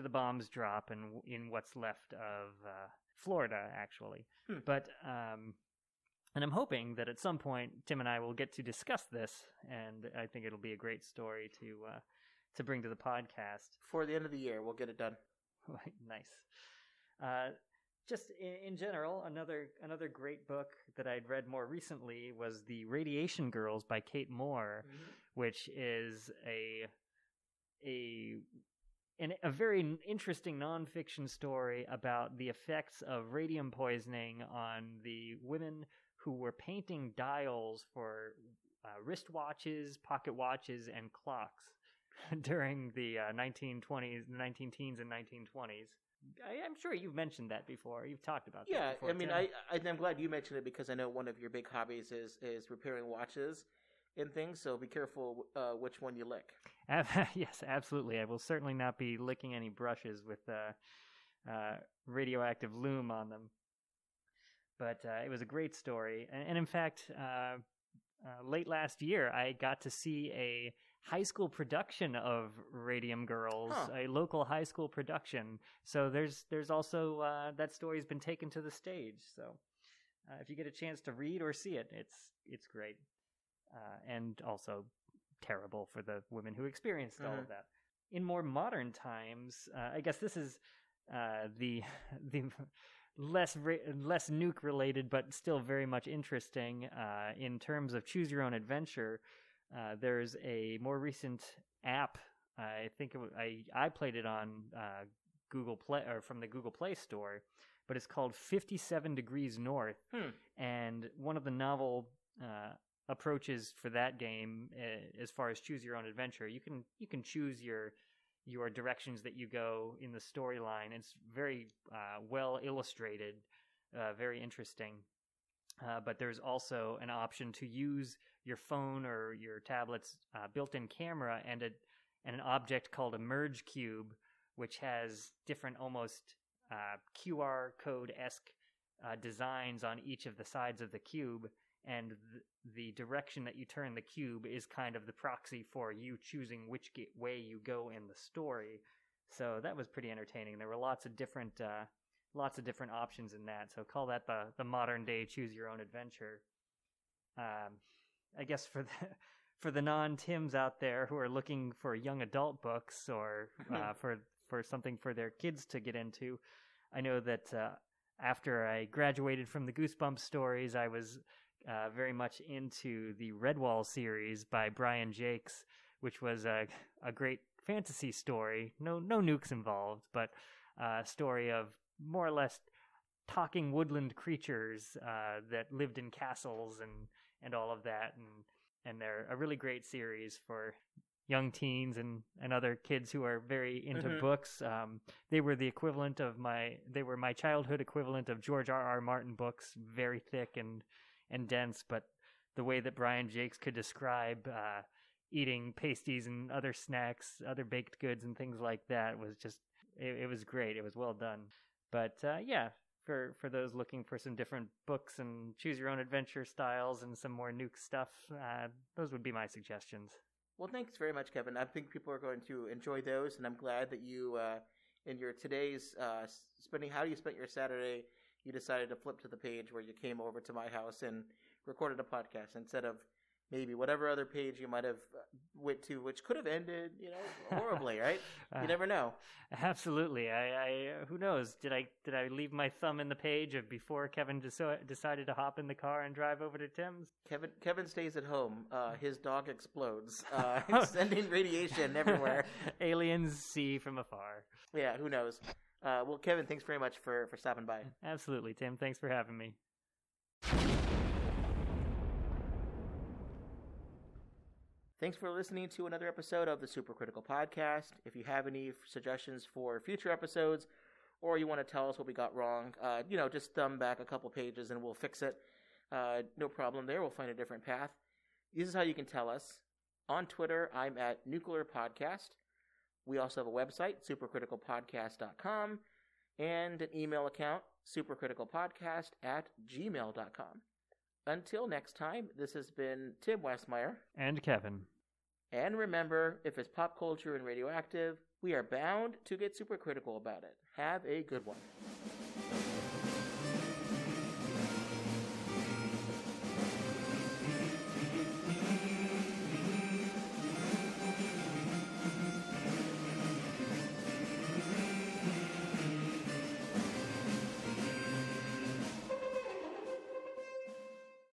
the bombs drop and in what's left of Florida, actually. But and I'm hoping that at some point Tim and I will get to discuss this, and I think it'll be a great story to bring to the podcast. For the end of the year, we'll get it done. Nice. Just in general, another great book that I'd read more recently was The Radiation Girls by Kate Moore, which is a very interesting nonfiction story about the effects of radium poisoning on the women who were painting dials for wristwatches, pocket watches, and clocks during the 1920s, 19-teens and 1920s. I'm sure you've mentioned that before. You've talked about that before. Yeah, I mean, I'm glad you mentioned it, because I know one of your big hobbies is repairing watches and things, so be careful which one you lick. Yes, absolutely. I will certainly not be licking any brushes with radioactive lume on them. But it was a great story. And in fact, late last year, I got to see a high school production of Radium Girls, a local high school production. So there's also that story's been taken to the stage. So if you get a chance to read or see it, it's great. And also terrible for the women who experienced all of that. In more modern times, I guess this is the less nuke related, but still very much interesting in terms of choose your own adventure. There's a more recent app. I think I played it on Google Play or from the Google Play Store, but it's called 57 Degrees North. And one of the novel approaches for that game, as far as choose your own adventure, you can choose your directions that you go in the storyline. It's very well illustrated, very interesting. But there's also an option to use your phone or your tablet's built-in camera and an object called a merge cube, which has different almost QR code-esque designs on each of the sides of the cube, and the direction that you turn the cube is kind of the proxy for you choosing which way you go in the story. So that was pretty entertaining. There were lots of different options in that. So call that the modern day choose your own adventure. I guess for the non-Tims out there who are looking for young adult books or for something for their kids to get into, I know that after I graduated from the Goosebumps stories, I was very much into the Redwall series by Brian Jakes, which was a great fantasy story. No nukes involved, but a story of more or less talking woodland creatures that lived in castles and all of that, and they're a really great series for young teens and other kids who are very into books. They were my childhood equivalent of George R.R. Martin books, very thick and dense, but the way that Brian Jakes could describe eating pasties and other snacks, other baked goods and things like that was just, it was great. It was well done. But for those looking for some different books and choose your own adventure styles and some more nuke stuff, those would be my suggestions. Well, thanks very much, Kevin. I think people are going to enjoy those, and I'm glad that you, in your today's how you spent your Saturday, you decided to flip to the page where you came over to my house and recorded a podcast instead of maybe whatever other page you might have went to, which could have ended, horribly, right? You never know. Absolutely. I who knows? Did I leave my thumb in the page before Kevin decided to hop in the car and drive over to Tim's? Kevin stays at home. His dog explodes, sending radiation everywhere. Aliens see from afar. Yeah, who knows? Well, Kevin, thanks very much for stopping by. Absolutely, Tim. Thanks for having me. Thanks for listening to another episode of the Supercritical Podcast. If you have any suggestions for future episodes, or you want to tell us what we got wrong, just thumb back a couple pages and we'll fix it. No problem there. We'll find a different path. This is how you can tell us. On Twitter, I'm at Nuclear Podcast. We also have a website, supercriticalpodcast.com, and an email account, supercriticalpodcast@gmail.com. Until next time, this has been Tim Westmyer. And Kevin. And remember, if it's pop culture and radioactive, we are bound to get supercritical about it. Have a good one.